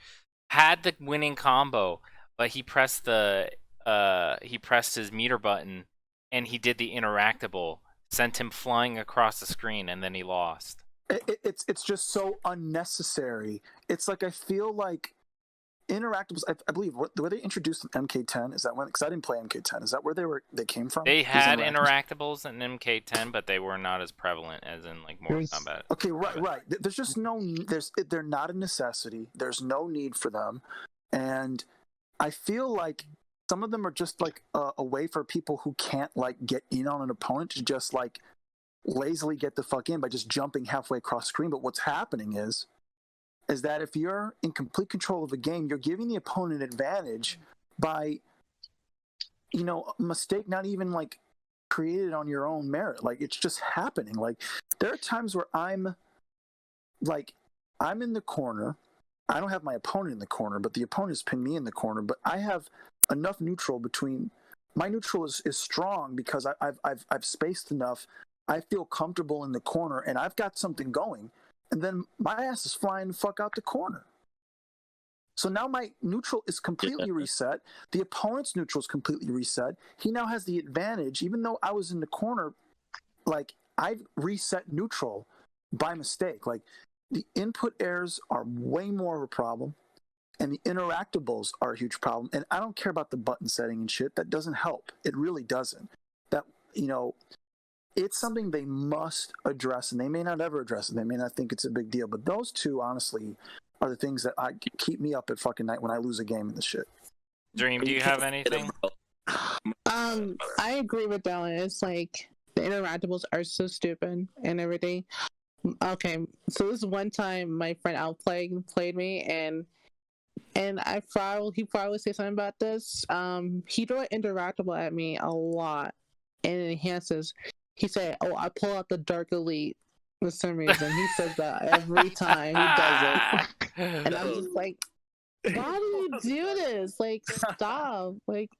A: had the winning combo, but he pressed his meter button and he did the interactable, sent him flying across the screen, and then he lost.
B: It's just so unnecessary. It's like, I feel like interactables, I believe, were they introduced in MK10? Is that when? Because I didn't play MK10. Is that where they came from?
A: They had interactables in MK10, but they were not as prevalent as in like Mortal Kombat.
B: Okay, right. There's just they're not a necessity. There's no need for them, and I feel like some of them are just like a way for people who can't like get in on an opponent to just like lazily get the fuck in by just jumping halfway across screen. But what's happening is that if you're in complete control of a game, you're giving the opponent advantage by, you know, a mistake not even like created on your own merit. Like, it's just happening. Like, there are times where I'm in the corner. I don't have my opponent in the corner, but the opponent's pinned me in the corner. But I have enough neutral between. My neutral is strong because I've spaced enough. I feel comfortable in the corner, and I've got something going. And then my ass is flying the fuck out the corner. So now my neutral is completely reset. The opponent's neutral is completely reset. He now has the advantage, even though I was in the corner. Like, I've reset neutral by mistake. Like, the input errors are way more of a problem, and the interactables are a huge problem. And I don't care about the button setting and shit. That doesn't help. It really doesn't. That, you know, it's something they must address, and they may not ever address it. They may not think it's a big deal, but those two, honestly, are the things that keep me up at fucking night when I lose a game in this shit.
A: Dream, do you have anything?
E: I agree with Dylan. It's like the interactables are so stupid and everything. Okay, so this one time my friend played me, and he probably say something about this. He threw an interactable at me a lot, and it enhances. He said, "Oh, I pull out the Dark Elite." For some reason, he says that every time he does it, and I'm just like, "Why do you do this? Like, stop! Like,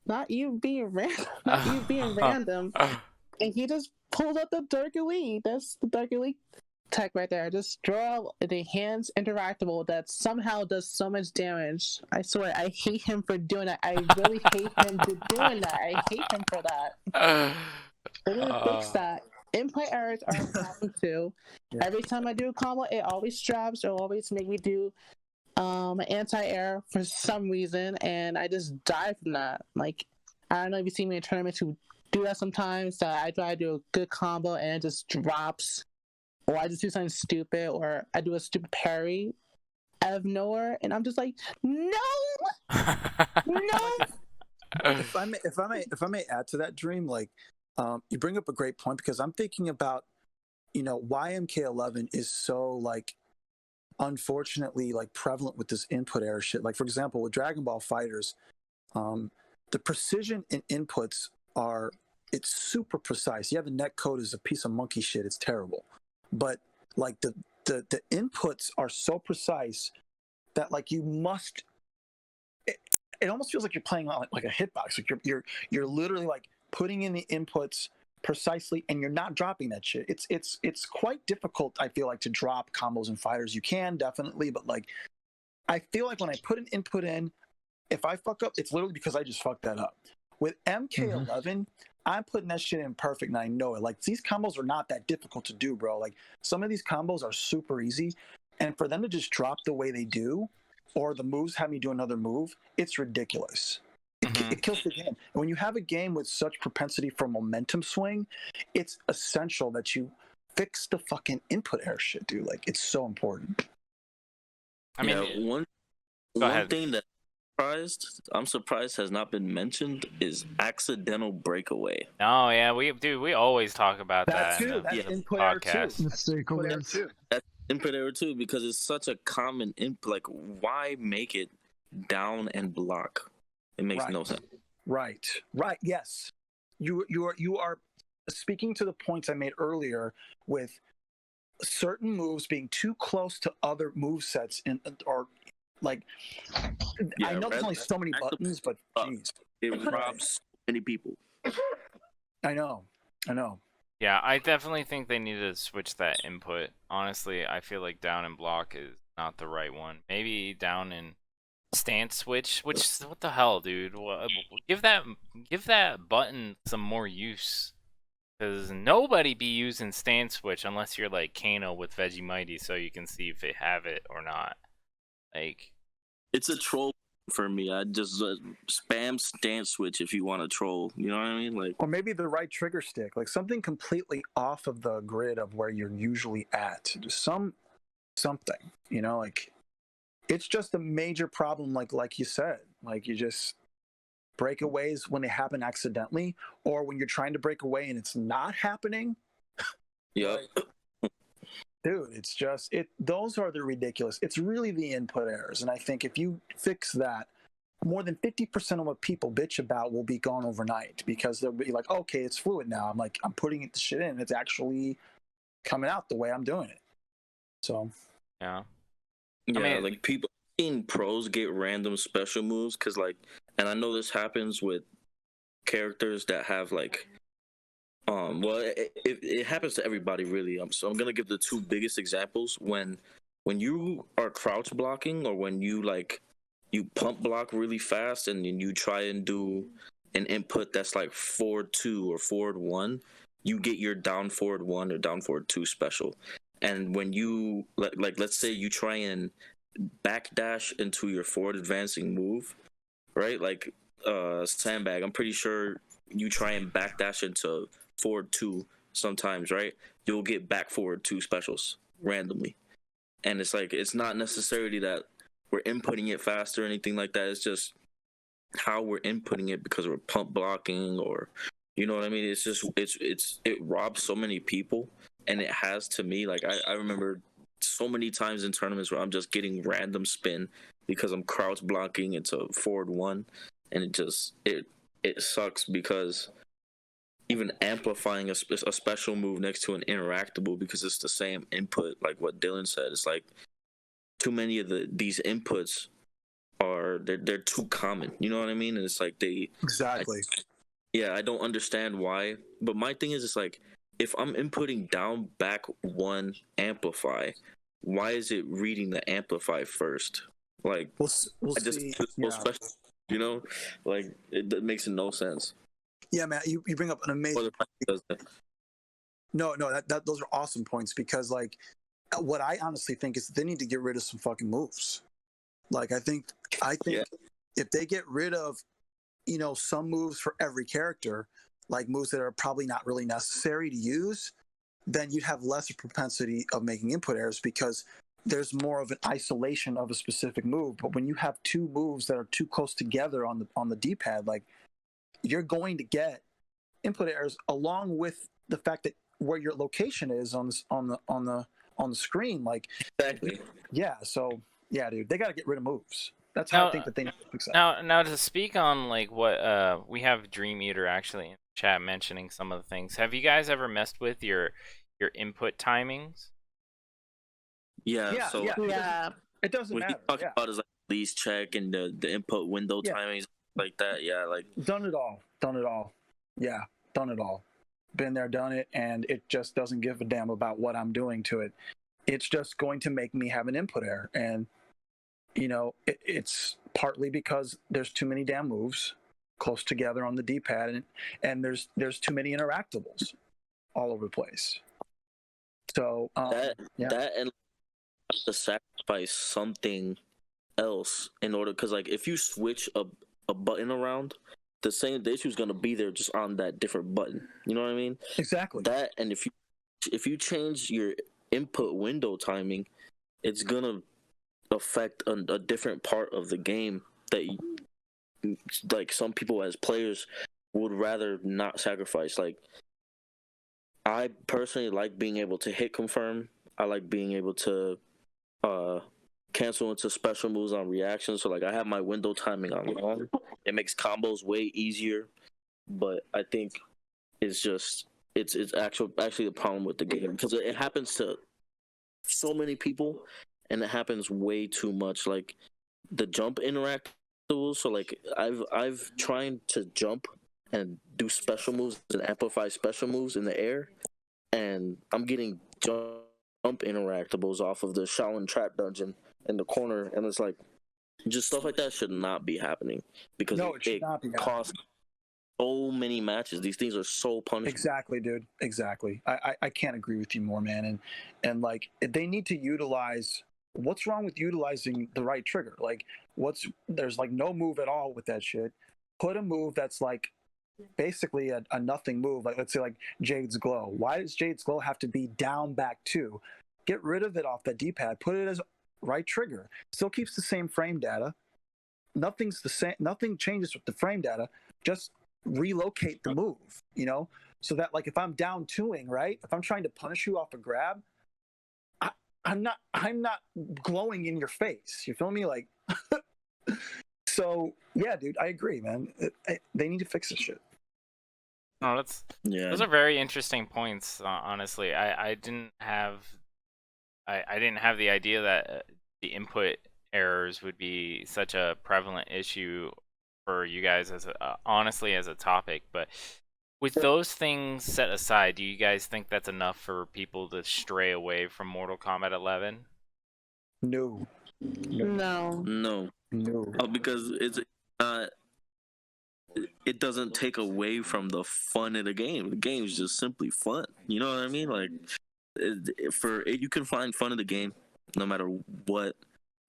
E: not you being random." And he just pulled out the Dark Elite. That's the Dark Elite tech right there. Just draw the hands interactable that somehow does so much damage. I swear, I hate him for doing that. I really hate him for doing that. I hate him for that. They need to fix that. Input errors are a problem too. Yeah. Every time I do a combo, it always drops or always make me do anti-air for some reason, and I just die from that. Like, I don't know if you see me in tournaments who do that sometimes. So I try to do a good combo and it just drops, or I just do something stupid, or I do a stupid parry out of nowhere, and I'm just like, no.
B: If I may add to that, Dream, like, you bring up a great point, because I'm thinking about, you know, why MK11 is so, like, unfortunately, like, prevalent with this input error shit. Like, for example, with Dragon Ball FighterZ, the precision in inputs it's super precise. Yeah, the net code is a piece of monkey shit. It's terrible. But, like, the inputs are so precise that, like, you must. It almost feels like you're playing on like a hitbox. Like you're literally like putting in the inputs precisely, and you're not dropping that shit. It's quite difficult, I feel like, to drop combos in fighters. You can definitely, but like, I feel like when I put an input in, if I fuck up, it's literally because I just fucked that up. With MK11, I'm putting that shit in perfect, and I know it. Like, these combos are not that difficult to do, bro. Like, some of these combos are super easy, and for them to just drop the way they do, or the moves have me do another move, it's ridiculous. it kills the game. And when you have a game with such propensity for momentum swing, it's essential that you fix the fucking input error shit, dude. Like, it's so important.
A: I mean,
D: one thing that I'm surprised has not been mentioned is accidental breakaway.
A: oh yeah, we always talk about
B: That
A: that in
B: too.
A: the,
B: That's
A: the
B: input error too.
A: podcast.
B: That's input error too.
D: That's input error too, because it's such a common input. Like, why make it down and block? It makes no sense.
B: Right. Yes. You are speaking to the points I made earlier with certain moves being too close to other move sets or like I know there's only so many buttons, but jeez,
D: it robs so many people.
B: I know.
A: Yeah, I definitely think they need to switch that input. Honestly, I feel like down and block is not the right one. Maybe down and stance switch, which what the hell, dude? Give that button some more use. Because nobody be using stance switch unless you're like Kano with Vegemite, so you can see if they have it or not. Like,
D: it's a troll for me. I just spam stance switch if you want to troll. You know what I mean? Like,
B: or maybe the right trigger stick, like something completely off of the grid of where you're usually at. Just something, you know, like it's just a major problem. Like you said, like you just breakaways when they happen accidentally, or when you're trying to break away and it's not happening.
D: yeah.
B: Dude, it's just those are the ridiculous. It's really the input errors. And I think if you fix that, more than 50% of what people bitch about will be gone overnight, because they'll be like, okay, it's fluid now. I'm putting the shit in. It's actually coming out the way I'm doing it. So
A: yeah.
D: Yeah,
A: I mean,
D: like people in pros get random special moves because, like, and I know this happens with characters that have like, well, it happens to everybody really. So I'm gonna give the two biggest examples when you are crouch blocking, or when you pump block really fast and then you try and do an input that's like forward 2 or forward 1, you get your down forward 1 or down forward 2 special. And when you like let's say you try and backdash into your forward advancing move, right? Like sandbag, I'm pretty sure you try and backdash into forward 2 sometimes, right? You'll get back forward 2 specials randomly. And it's like, it's not necessarily that we're inputting it faster or anything like that. It's just how we're inputting it because we're pump blocking, or you know what I mean? It's just it robs so many people. And it has to me. Like I remember so many times in tournaments where I'm just getting random spin because I'm crouch blocking into forward 1, and it sucks because even amplifying a special move next to an interactable, because it's the same input, like what Dylan said, it's like too many of these inputs are they're too common. You know what I mean? And it's like
B: exactly.
D: I don't understand why. But my thing is, it's like, if I'm inputting down back 1 amplify, why is it reading the amplify first? Like,
B: we'll see. Yeah.
D: Special, you know, like it makes no sense.
B: Yeah, man, you bring up an amazing. No, those are awesome points, because like what I honestly think is they need to get rid of some fucking moves. Like I think if they get rid of, you know, some moves for every character, like moves that are probably not really necessary to use, then you'd have less propensity of making input errors, because there's more of an isolation of a specific move. But when you have 2 moves that are too close together on the D-pad, like you're going to get input errors, along with the fact that where your location is on the screen. Like,
D: exactly.
B: Yeah. So yeah, dude, they got to get rid of moves. That's how I think that they need to fix that.
A: Now to speak on like what we have Dream Eater actually in chat mentioning some of the things. Have you guys ever messed with your input timings?
D: Yeah. So
B: it doesn't matter.
D: What he talked about is like release check and the input window timings like that. Yeah, like
B: done it all. Yeah, done it all. Been there, done it, and it just doesn't give a damn about what I'm doing to it. It's just going to make me have an input error, and you know, it's partly because there's too many damn moves close together on the D-pad, and there's too many interactables all over the place. So
D: that and to sacrifice something else in order, because like if you switch a button around, the issue is gonna be there just on that different button. You know what I mean?
B: Exactly.
D: That, and if you change your input window timing, it's gonna affect a different part of the game that like some people as players would rather not sacrifice. Like, I personally like being able to hit confirm. I like being able to cancel into special moves on reaction. So like I have my window timing on long. It makes combos way easier. But I think it's just it's actually the problem with the game, because it happens to so many people and it happens way too much. Like the jump interactables. So like I've tried to jump and do special moves and amplify special moves in the air, and I'm getting jump interactables off of the Shaolin Trap Dungeon in the corner, and it's like, just stuff like that should not be happening, because
B: No, it should not be
D: costs so many matches. These things are so punishable.
B: Exactly, dude. Exactly. I can't agree with you more, man. And like they need to utilize. What's wrong with utilizing the right trigger? Like, there's like no move at all with that shit. Put a move that's like basically a nothing move. Like, let's say like Jade's Glow. Why does Jade's Glow have to be down back 2? Get rid of it off the D-pad. Put it as right trigger. Still keeps the same frame data. Nothing's the same. Nothing changes with the frame data. Just relocate the move, so that like if I'm down 2ing, right? If I'm trying to punish you off a grab, I'm not glowing in your face. You feel me? Like, so yeah, dude, I agree, man. They need to fix this shit.
A: No, those are very interesting points. Honestly, I didn't have the idea that the input errors would be such a prevalent issue for you guys as a topic. But with those things set aside, do you guys think that's enough for people to stray away from Mortal Kombat 11?
B: No.
D: Because it's it doesn't take away from the fun of the game. The game is just simply fun. You know what I mean? Like, you can find fun in the game no matter what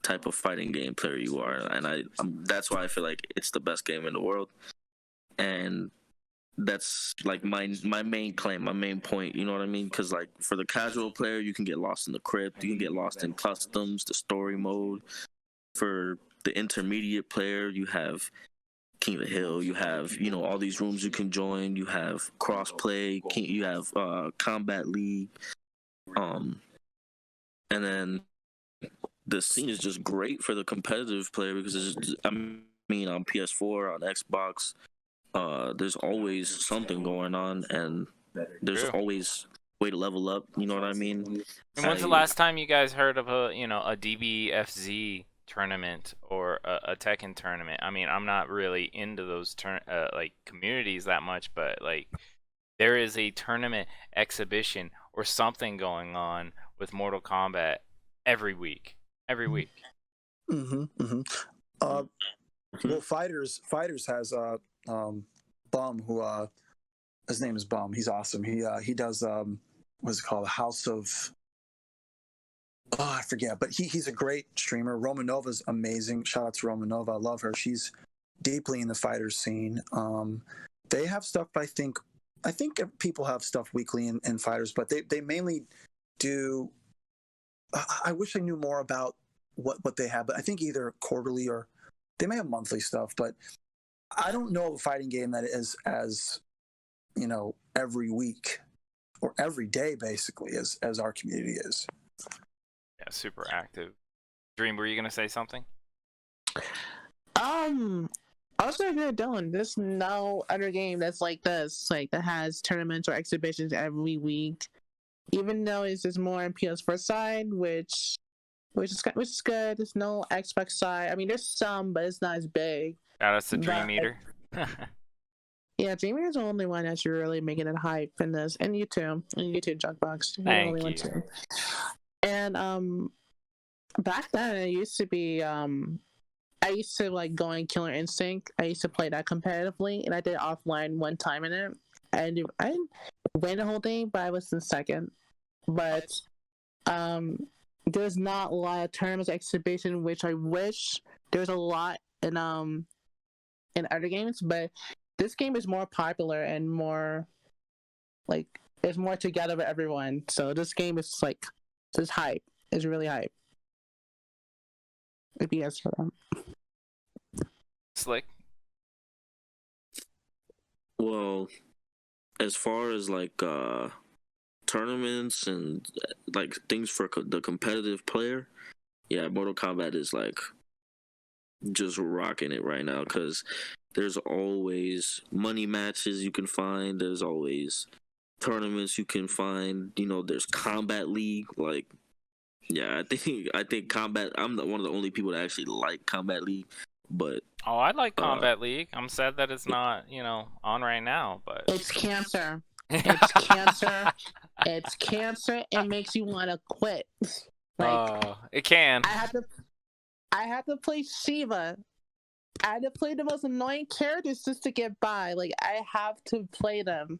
D: type of fighting game player you are, and that's why I feel like it's the best game in the world. And that's like my main claim, my main point. You know what I mean? Because like for the casual player, you can get lost in the crypt, you can get lost in customs, the story mode. For the intermediate player, you have King of the Hill, you have all these rooms you can join, you have crossplay, you have Combat League, and then the scene is just great for the competitive player, because on PS4, on Xbox, there's always something going on, and there's always way to level up. You know what I mean?
A: And when's the last time you guys heard of a DBFZ tournament or a Tekken tournament? I mean, I'm not really into those like communities that much, but like there is a tournament exhibition or something going on with Mortal Kombat every week.
B: Well, Fighters has Bum, who his name is Bum. He's awesome. He does what's it called, House of, I forget, but he's a great streamer. Romanova's amazing. Shout out to Romanova. I love her. She's deeply in the Fighters scene. They have stuff. I think people have stuff weekly in Fighters, but they mainly do. I wish I knew more about what they have, but I think either quarterly or they may have monthly stuff. But I don't know of a fighting game that is as every week or every day basically as our community is.
A: Yeah, super active. Dream, were you gonna say something?
E: I was gonna agree with Dylan. There's no other game that's like this, like that has tournaments or exhibitions every week. Even though it's just more on PS4 side, which is good. There's no Xbox side. I mean, there's some, but it's not as big.
A: Shout out to Dream Eater.
E: Yeah, Dream Eater's the only one that's really making it hype in this, and you too, Junkbox.
A: Thank you.
E: And back then it used to be I used to like go in Killer Instinct. I used to play that competitively, and I did offline one time in it. I didn't win the whole thing, but I was in second. But there's not a lot of tournaments exhibition, which I wish there was a lot in in other games, but this game is more popular and more like there's more together with everyone. So this game is like this hype. It's really hype. If you ask for them.
A: Slick.
D: Well, as far as like tournaments and like things for the competitive player, yeah, Mortal Kombat is like just rocking it right now because there's always money matches you can find. There's always tournaments you can find. You know, there's Combat League. Like, yeah, I think Combat. I'm one of the only people that actually like Combat League. But
A: Oh, I like Combat League. I'm sad that it's not, on right now, but
E: It's cancer. It's cancer. It's cancer. It makes you want to quit. Like
A: it can.
E: I had to play Shiva. I had to play the most annoying characters just to get by. Like I have to play them.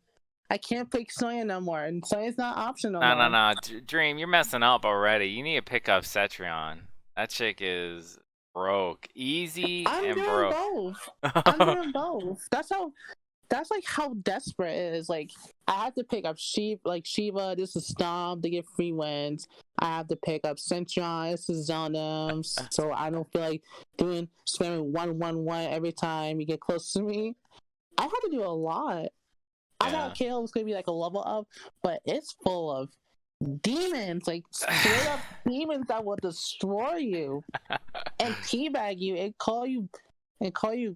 E: I can't pick Sonya no more, and Sonya's not optional.
A: No. Dream, you're messing up already. You need to pick up Cetrion. That chick is broke. Easy
E: I'm
A: and
E: doing
A: broke.
E: both. I'm doing both. That's like how desperate it is. Like I have to pick up Shiva. This is Stomp to get free wins. I have to pick up Centurion. This is Zonums. So I don't feel like spamming 1-1-1 every time you get close to me. I have to do a lot. I thought KO was gonna be like a level up, but it's full of demons, like straight up demons that will destroy you and teabag you and call you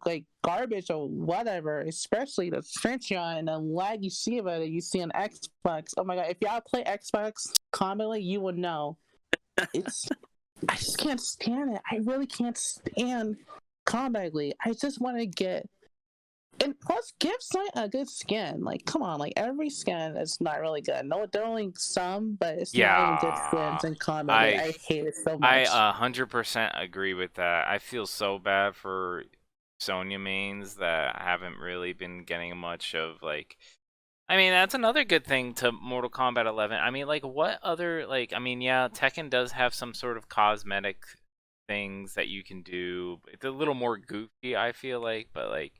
E: like garbage or whatever, especially the Centurion and the laggy Shiva that you see on Xbox. Oh my god, if y'all play Xbox commonly, you would know. I just can't stand it. I really can't stand Combat League. I just want to get. And plus, give Sonya a good skin. Like, come on, like every skin is not really good. No, there are only some, but it's not even good skins in Combat. I hate it so much.
A: I 100% agree with that. I feel so bad for Sonya mains that haven't really been getting much of like. I mean, that's another good thing to Mortal Kombat 11. I mean, like, what other like? I mean, yeah, Tekken does have some sort of cosmetic things that you can do. It's a little more goofy, I feel like, but like.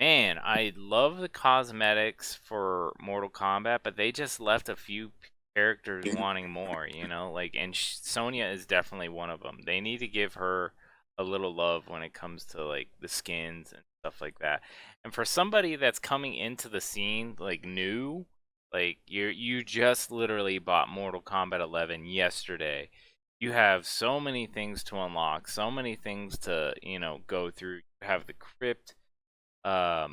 A: Man, I love the cosmetics for Mortal Kombat, but they just left a few characters wanting more, like, and Sonya is definitely one of them. They need to give her a little love when it comes to like the skins and stuff like that. And for somebody that's coming into the scene like new, like you just literally bought Mortal Kombat 11 yesterday. You have so many things to unlock, so many things to, go through. You have the crypt. I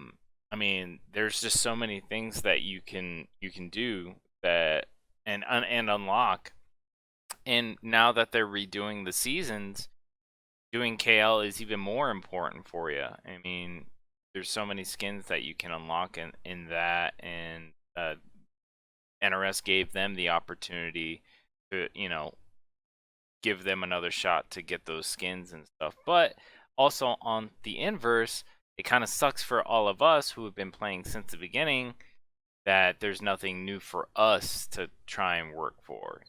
A: mean, there's just so many things that you can do that and unlock. And now that they're redoing the seasons, doing KL is even more important for you. I mean, there's so many skins that you can unlock in that, and NRS gave them the opportunity to, give them another shot to get those skins and stuff. But also on the inverse, it kind of sucks for all of us who have been playing since the beginning that there's nothing new for us to try and work for,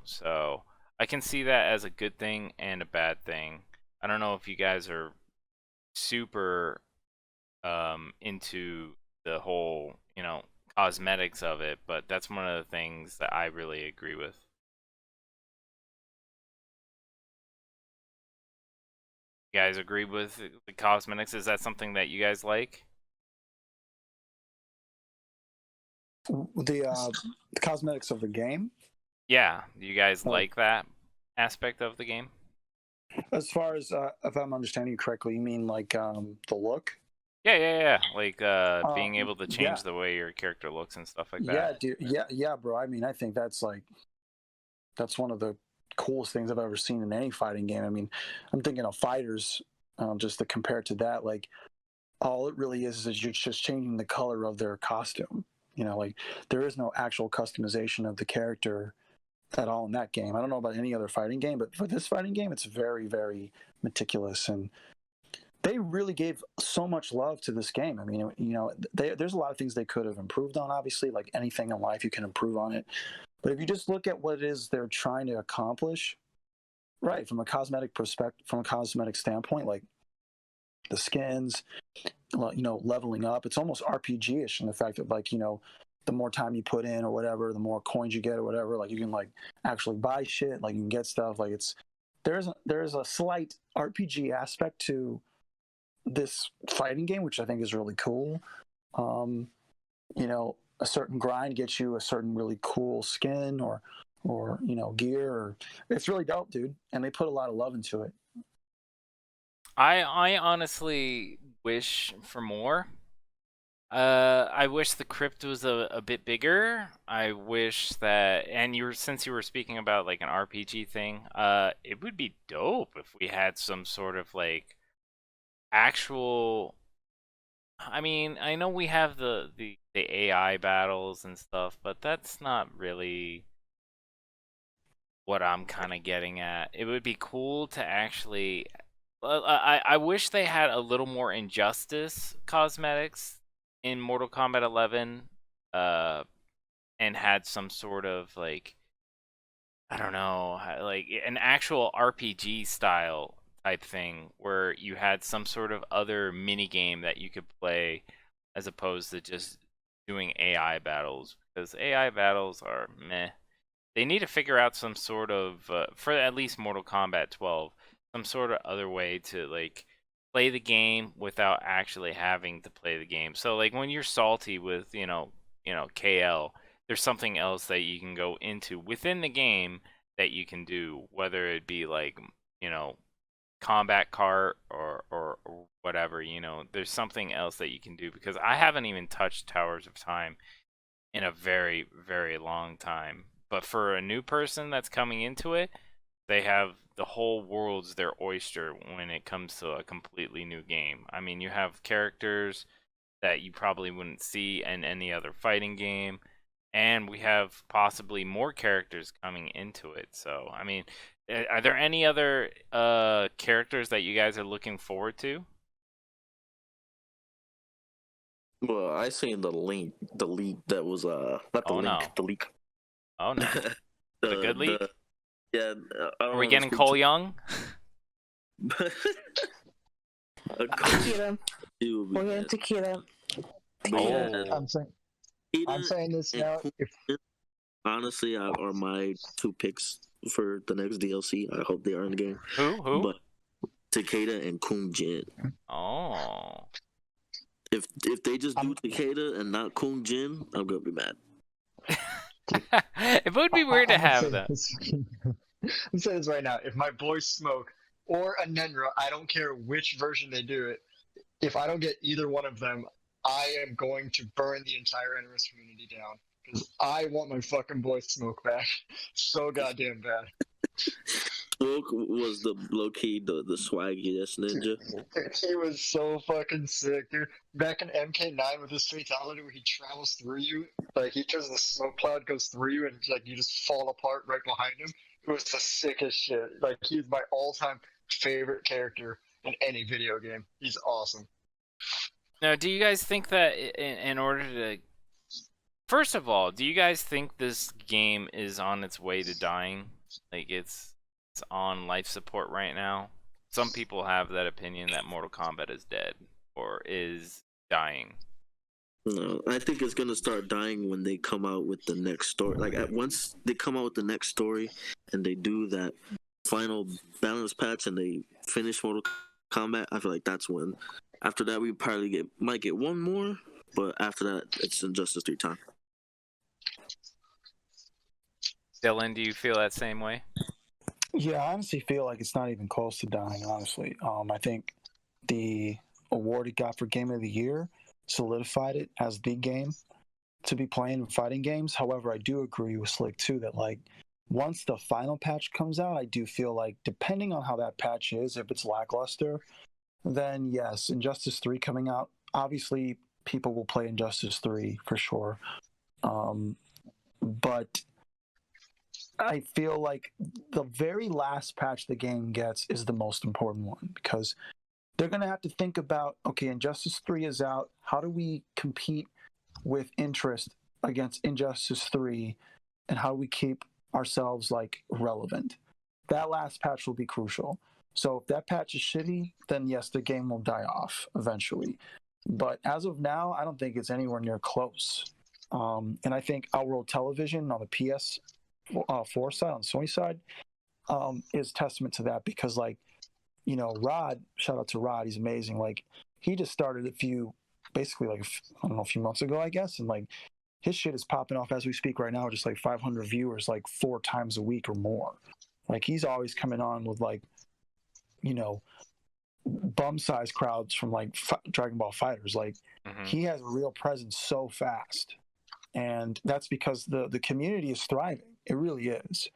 A: So I can see that as a good thing and a bad thing. I don't know if you guys are super into the whole, cosmetics of it, but that's one of the things that I really agree with. You guys agree with the cosmetics? Is that something that you guys like?
B: The cosmetics of the game.
A: Yeah, do you guys like that aspect of the game?
B: As far as if I'm understanding you correctly, you mean like the look?
A: Yeah. Like being able to change the way your character looks and stuff like that.
B: Yeah, dude. Yeah, bro. I mean, I think that's one of the coolest things I've ever seen in any fighting game. I mean, I'm thinking of fighters, just to compare to that. Like, all it really is you're just changing the color of their costume. Like there is no actual customization of the character at all in that game. I don't know about any other fighting game, but for this fighting game, it's very, very meticulous, and they really gave so much love to this game. I mean, there's a lot of things they could have improved on. Obviously, like anything in life, you can improve on it. But if you just look at what it is they're trying to accomplish, right, from a cosmetic standpoint, like the skins, leveling up. It's almost RPG-ish in the fact that, like, the more time you put in or whatever, the more coins you get or whatever. Like, you can, like, actually buy shit. Like, you can get stuff. Like, there's a slight RPG aspect to this fighting game, which I think is really cool. A certain grind gets you a certain really cool skin or gear. It's really dope, dude. And they put a lot of love into it.
A: I honestly wish for more. I wish the crypt was a bit bigger. I wish that, and since you were speaking about like an RPG thing, it would be dope if we had some sort of like actual. I mean, I know we have the AI battles and stuff, but that's not really what I'm kind of getting at. It would be cool to actually. I wish they had a little more injustice cosmetics in Mortal Kombat 11, and had some sort of like, I don't know, like an actual RPG style type thing where you had some sort of other mini game that you could play as opposed to just doing AI battles, because AI battles are meh. They need to figure out some sort of for at least Mortal Kombat 12, some sort of other way to like play the game without actually having to play the game. So like when you're salty with, KL, there's something else that you can go into within the game that you can do, whether it be like, combat cart or whatever, there's something else that you can do, because I haven't even touched Towers of Time in a very, very long time. But for a new person that's coming into it, they have the whole world's their oyster when it comes to a completely new game. I mean, you have characters that you probably wouldn't see in any other fighting game, and we have possibly more characters coming into it. So, I mean, are there any other characters that you guys are looking forward to?
D: Well, I seen the leak that was not the
A: Oh
D: link,
A: no.
D: the leak.
A: Oh no. The good leak?
D: Yeah. I don't
A: Are we
D: wanna
A: getting
D: speak
A: Cole Young?
E: Tequila.
D: too-
E: We're getting tequila.
D: But yeah,
A: Oh.
F: I'm saying this
D: and
F: now.
D: Cool
F: If
D: honestly are my two picks for the next DLC. I hope they are in the game.
A: Who?
D: But Takeda and Kung Jin.
A: Oh.
D: If they just do Takeda and not Kung Jin, I'm gonna be mad.
A: It would be weird to
F: I'm gonna
A: have
F: say
A: that.
F: this- I'm saying this right now. If my boys Smoke or a Nenra, I don't care which version they do it. If I don't get either one of them, I am going to burn the entire NRS community down, because I want my fucking boy Smoke back so goddamn bad.
D: Smoke was the low key the swaggiest ninja.
F: Dude, he was so fucking sick, dude. Back in MK9 with his fatality where he travels through you, like he turns the smoke cloud goes through you and like you just fall apart right behind him. It was the sickest shit. Like he's my all-time favorite character in any video game. He's awesome.
A: Now, do you guys think that in order to... First of all, do you guys think this game is on its way to dying? Like it's on life support right now? Some people have that opinion that Mortal Kombat is dead or is dying.
D: No, I think it's gonna start dying when they come out with the next story. Like once they come out with the next story and they do that final balance patch and they finish Mortal Kombat, I feel like that's when. After that, we probably might get one more, but after that, it's Injustice 3 time.
A: Dylan, do you feel that same way?
B: Yeah, I honestly feel like it's not even close to dying, honestly. I think the award it got for Game of the Year solidified it as the game to be playing in fighting games. However, I do agree with Slick, too, that, like, once the final patch comes out, I do feel like, depending on how that patch is, if it's lackluster, then yes, Injustice 3 coming out, obviously people will play Injustice 3 for sure. But I feel like the very last patch the game gets is the most important one, because they're going to have to think about, okay, Injustice 3 is out. How do we compete with interest against Injustice 3? And how do we keep ourselves like relevant? That last patch will be crucial. So if that patch is shitty, then yes, the game will die off eventually. But as of now, I don't think it's anywhere near close. And I think Outworld Television on the PS4 side, on the Sony side, is testament to that because, like, you know, Rod, shout out to Rod, he's amazing. Like, he just started basically, like, I don't know, a few months ago, I guess, and like, his shit is popping off as we speak right now, just like 500 viewers, like 4 times a week or more. Like, he's always coming on with, like, you know, bum size crowds from like Dragon Ball Fighters. Like, he has a real presence so fast, and that's because the community is thriving. It really is.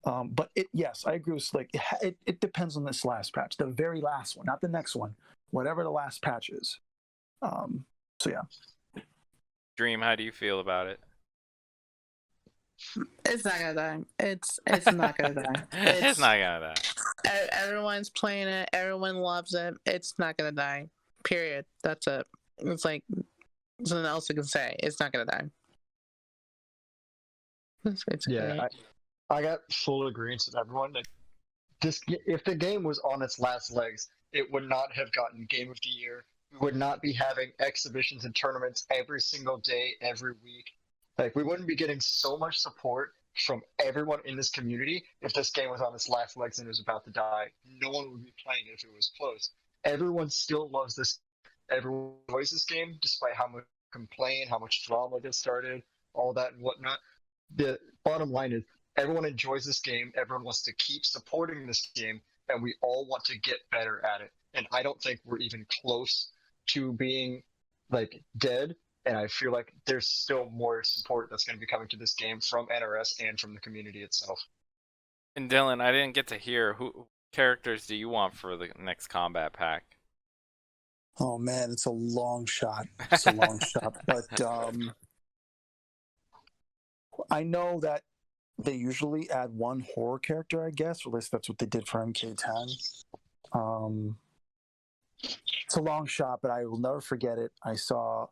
B: But yes, I agree with, like, it depends on this last patch, the very last one, not the next one, whatever the last patch is. So yeah.
A: Dream, how do you feel about it?
E: It's not gonna die. It's not gonna die.
A: It's not gonna die.
E: Everyone's playing it. Everyone loves it. It's not gonna die. Period. That's it. It's like something else I can say. It's not gonna die.
F: Yeah, I got full agreement with everyone that if the game was on its last legs, it would not have gotten Game of the Year. We would not be having exhibitions and tournaments every single day, every week. Like, we wouldn't be getting so much support from everyone in this community if this game was on its last legs and it was about to die. No one would be playing it if it was close. Everyone still loves this. Everyone enjoys this game, despite how much complain, how much drama gets started, all that and whatnot. The bottom line is, everyone enjoys this game. Everyone wants to keep supporting this game, and we all want to get better at it. And I don't think we're even close to being, like, dead. And I feel like there's still more support that's going to be coming to this game from NRS and from the community itself.
A: And Dylan, I didn't get to hear who characters do you want for the next combat pack?
B: Oh man, it's a long shot. It's a long shot, but I know that they usually add one horror character, I guess, or at least that's what they did for MK10. It's a long shot, but I will never forget it. I saw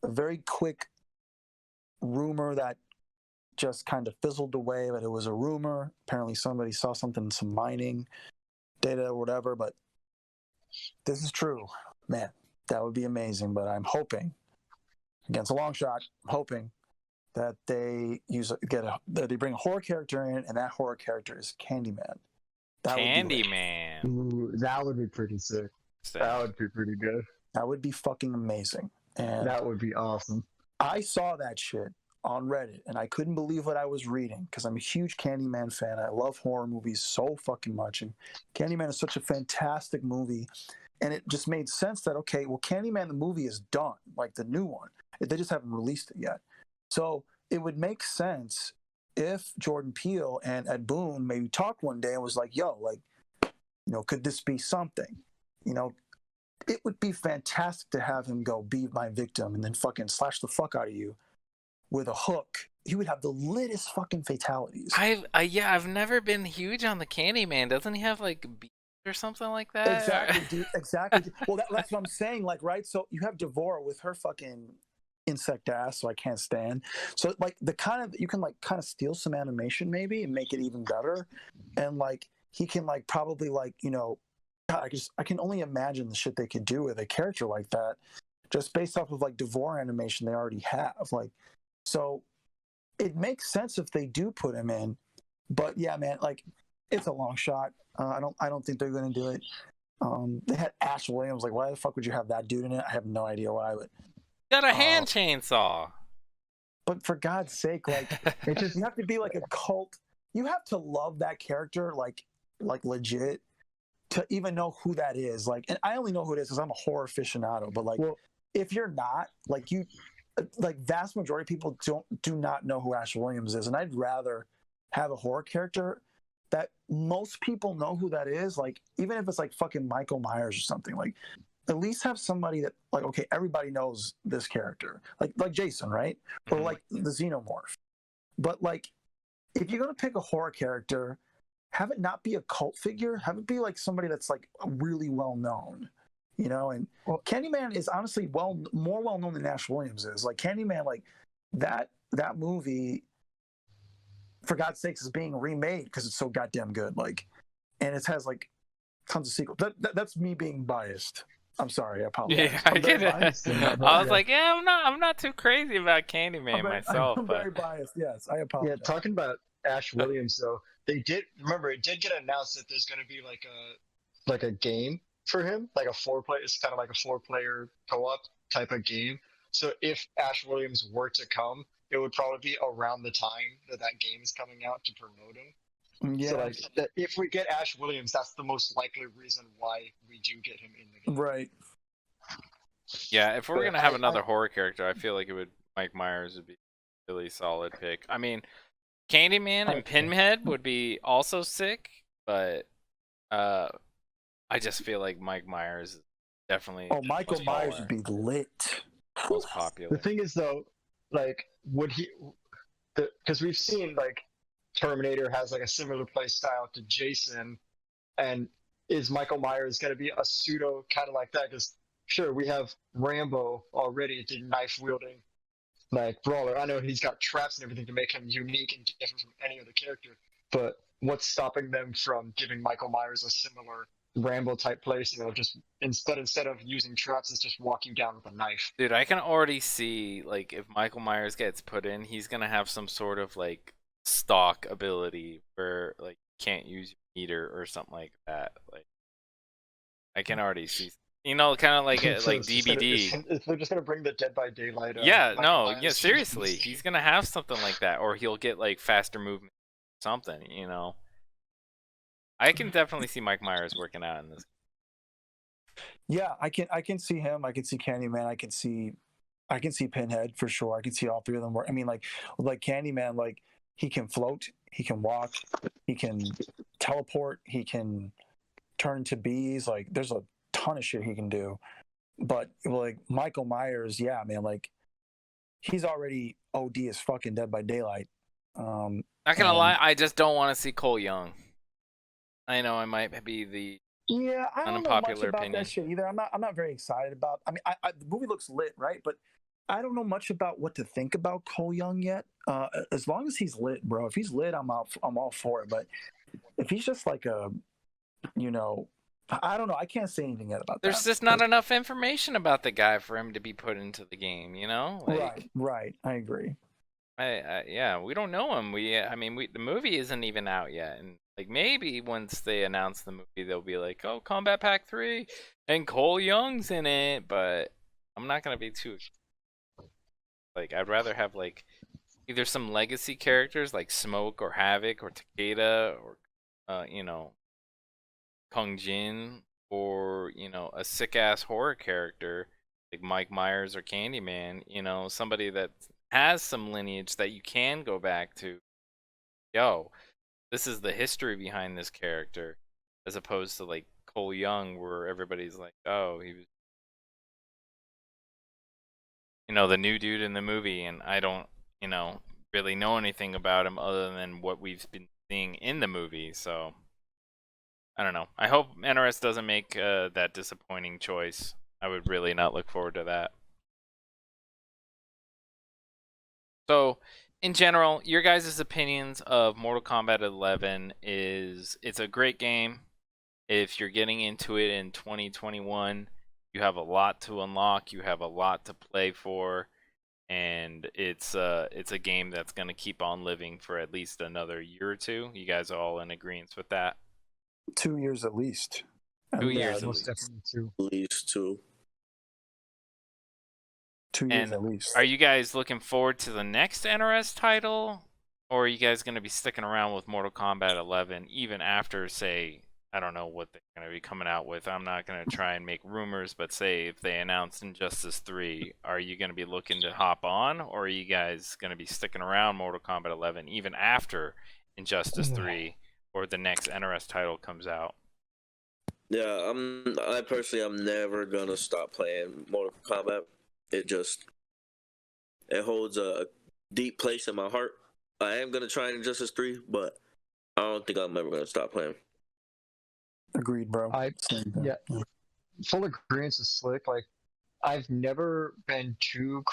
B: a very quick rumor that just kind of fizzled away, but it was a rumor. Apparently somebody saw something, some mining data or whatever, but this is true. Man, that would be amazing, but I'm hoping, again, it's a long shot, I'm hoping that they that they bring a horror character in, and that horror character is Candyman.
A: Candyman.
F: Ooh, that would be pretty sick. That would be pretty good.
B: That would be fucking amazing. And
F: that would be awesome.
B: I saw that shit on Reddit, and I couldn't believe what I was reading because I'm a huge Candyman fan. I love horror movies so fucking much, and Candyman is such a fantastic movie. And it just made sense that, okay, well, Candyman the movie is done, like the new one. They just haven't released it yet. So it would make sense if Jordan Peele and Ed Boon maybe talked one day and was like, yo, like, you know, could this be something? You know, it would be fantastic to have him go be my victim and then fucking slash the fuck out of you with a hook. He would have the littest fucking fatalities.
A: I've never been huge on the Candyman. Doesn't he have like bees or something like that?
B: Exactly, dude. Exactly. Well, that's what I'm saying. Like, right? So you have Devora with her fucking insect ass, so I can't stand. So like the kind of, you can like kind of steal some animation maybe and make it even better, and like he can like probably like, you know, I can only imagine the shit they could do with a character like that, just based off of like Devore animation they already have. Like, so it makes sense if they do put him in, but yeah, man, like it's a long shot. I don't think they're going to do it. They had Ash Williams. Like, why the fuck would you have that dude in it? I have no idea why. But
A: got a hand chainsaw.
B: But for God's sake, like, it just, you have to be like a cult. You have to love that character, like legit, to even know who that is. Like, and I only know who it is because I'm a horror aficionado. But like, well, if you're not, like, you, like, vast majority of people do not know who Ash Williams is, and I'd rather have a horror character that most people know who that is. Like, even if it's like fucking Michael Myers or something, like, at least have somebody that, like, okay, everybody knows this character, like Jason, right? Or like the Xenomorph. But like, if you're gonna pick a horror character, have it not be a cult figure. Have it be like somebody that's like really well known, you know. And Candyman is honestly more well known than Ash Williams is. Like, Candyman, like that movie, for God's sakes, is being remade because it's so goddamn good. Like, and it has like tons of sequels. That's me being biased. I'm sorry, I apologize.
A: Yeah, I
F: I'm very
A: get it.
F: biased in that,
A: I was
F: yeah.
A: like, yeah, I'm not too crazy about Candyman myself,
B: I'm
A: but
B: very biased. Yes, I
F: Yeah,
B: apologize.
F: talking about Ash Williams though, it did get announced that there's gonna be like a game for him, like a four-player. It's kind of like a four-player co-op type of game. So if Ash Williams were to come, it would probably be around the time that game is coming out to promote him.
B: Yeah,
F: So like, if we get Ash Williams, that's the most likely reason why we do get him in the game.
B: right.
A: yeah, if we're
F: But
A: gonna have another horror character, I feel like Mike Myers would be a really solid pick. I mean, Candyman and Pinhead would be also sick, but I just feel like Mike Myers is definitely
B: Oh, Michael
A: most
B: Myers
A: popular-
B: would be lit.
A: most
F: The
A: popular.
F: thing is though, like, would he? Because we've seen like Terminator has like a similar play style to Jason, and is Michael Myers going to be a pseudo kind of like that? Because sure, we have Rambo already, the knife wielding like brawler. I know he's got traps and everything to make him unique and different from any other character, but what's stopping them from giving Michael Myers a similar Rambo type place? You know, just instead of using traps, it's just walking down with a knife.
A: Dude, I can already see, like, if Michael Myers gets put in, he's gonna have some sort of like stock ability where like you can't use your meter or something like that. Like, I can already see, kind of like
F: So
A: like
F: it's just gonna-
A: DBD.
F: they're just gonna bring the Dead by Daylight.
A: Yeah,
F: Michael
A: no,
F: Myers.
A: yeah, seriously, he's gonna have something like that, or he'll get like faster movement, something. I can definitely see Mike Myers working out in this.
B: Yeah, I can see him. I can see Candyman. I can see Pinhead for sure. I can see all three of them work. I mean, like Candyman, like he can float, he can walk, he can teleport, he can turn into bees. Like there's a ton of shit he can do. But like Michael Myers, yeah, man, like he's already OD as fucking Dead by Daylight.
A: Not gonna lie, I just don't want to see Cole Young. I know I might be the
B: Yeah, I don't know much
A: unpopular
B: about
A: opinion.
B: that shit either. I'm not very excited about. I mean, the movie looks lit, right? But I don't know much about what to think about Cole Young yet. As long as he's lit, bro. If he's lit, I'm all for it. But if he's just like a, I don't know. I can't say anything yet about
A: There's
B: that.
A: just not enough information about the guy for him to be put into the game. Like,
B: Right. I agree.
A: yeah, we don't know him. The movie isn't even out yet, and like maybe once they announce the movie, they'll be like, "Oh, Combat Pack 3, and Cole Young's in it." But I'm not gonna be too like. I'd rather have like either some legacy characters like Smoke or Havoc or Takeda or Kung Jin, or a sick ass horror character like Mike Myers or Candyman. Somebody that has some lineage that you can go back to. Yo, this is the history behind this character, as opposed to like Cole Young, where everybody's like, oh, he was, the new dude in the movie, and I don't, really know anything about him other than what we've been seeing in the movie. So I don't know. I hope NRS doesn't make that disappointing choice. I would really not look forward to that. So, in general, your guys' opinions of Mortal Kombat 11 is it's a great game. If you're getting into it in 2021, you have a lot to unlock, you have a lot to play for, and it's a game that's going to keep on living for at least another year or two. You guys are all in agreement with that?
B: 2 years at least.
A: 2
F: Yeah,
A: years at
F: most
A: least.
F: definitely too.
D: At least two.
B: 2 years
A: And
B: at least.
A: are you guys looking forward to the next NRS title? Or are you guys going to be sticking around with Mortal Kombat 11 even after, say, I don't know what they're going to be coming out with. I'm not going to try and make rumors, but say if they announced Injustice 3, are you going to be looking to hop on? Or are you guys going to be sticking around Mortal Kombat 11 even after Injustice 3 or the next NRS title comes out?
D: Yeah, I personally, I'm never gonna stop playing Mortal Kombat. It holds a deep place in my heart. I am gonna try Injustice 3, but I don't think I'm ever gonna stop playing.
B: Agreed, bro.
F: Yeah, full agreement with Slick. Like, I've never been too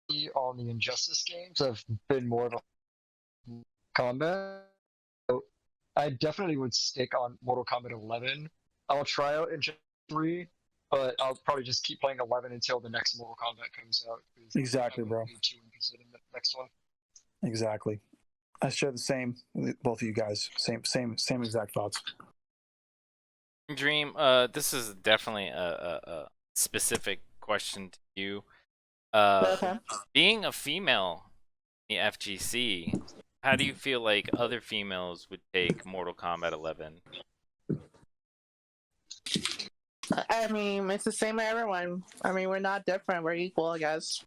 F: crazy on the Injustice games. I've been more of a combat. So I definitely would stick on Mortal Kombat 11. I'll try out Injustice 3, but I'll probably just keep playing 11 until the next Mortal Kombat comes out.
B: Exactly, bro.
F: I'm too interested in the next one.
B: Exactly. I share the same with both of you guys. Same exact thoughts.
A: Dream, this is definitely a specific question to you.
E: Okay.
A: Being a female in the FGC, how do you feel like other females would take Mortal Kombat 11?
E: I mean, it's the same with everyone. I mean, we're not different. We're equal, I guess.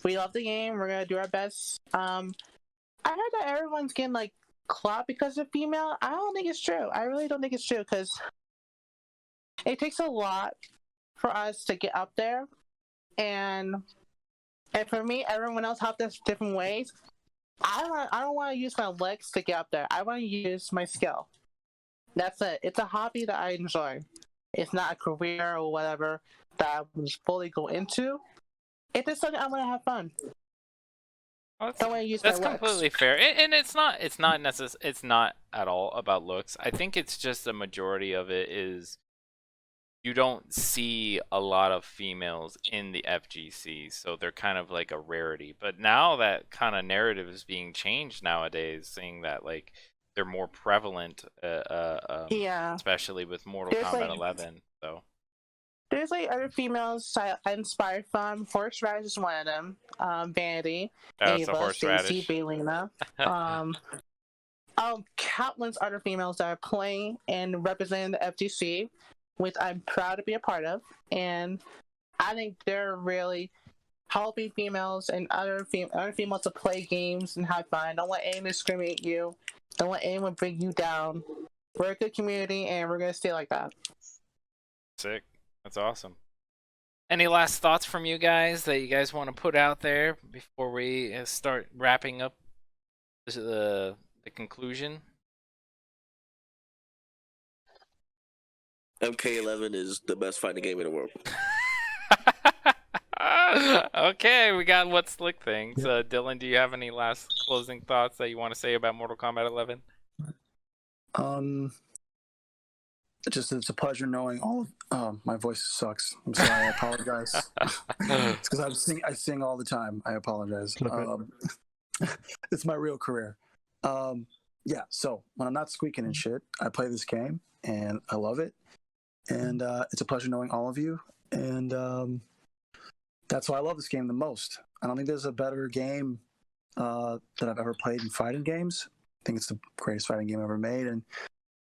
E: We love the game. We're gonna do our best. I heard that everyone's getting like clout because of female. I don't think it's true. I really don't think it's true because it takes a lot for us to get up there, and for me, everyone else have this different ways. I don't want to use my legs to get up there. I want to use my skill. That's it. It's a hobby that I enjoy. It's not a career or whatever that I would fully go into. It's just something I want to have fun.
A: Well,
E: Don't want to use
A: that's
E: my legs.
A: completely fair, and it's not at all about looks. I think it's just the majority of it is you don't see a lot of females in the FGC, so they're kind of like a rarity. But now that kind of narrative is being changed nowadays, saying that like they're more prevalent,
E: Yeah.
A: especially with Mortal
E: There's,
A: Kombat
E: like-
A: 11. So
E: There's like other females I inspired from. Horseradish is one of them. Vanity,
A: that's a
E: Ava,
A: horseradish.
E: Stacy, Baylina. Countless other females that are playing and representing the FGC, which I'm proud to be a part of. And I think they're really helping females and other females to play games and have fun. Don't let anyone discriminate you. Don't let anyone bring you down. We're a good community, and we're gonna stay like that.
A: Sick. That's awesome. Any last thoughts from you guys that you guys want to put out there before we start wrapping up the conclusion?
G: MK11 is the best fighting game in the world.
A: Okay, we got what Slick thinks. Dylan, do you have any last closing thoughts that you want to say about Mortal Kombat 11?
B: It's a pleasure knowing all. My voice sucks. I'm sorry. I apologize. It's because I sing all the time. I apologize. It's my real career. Yeah. So when I'm not squeaking and shit, I play this game and I love it. And it's a pleasure knowing all of you. And that's why I love this game the most. I don't think there's a better game that I've ever played in fighting games. I think it's the greatest fighting game ever made. And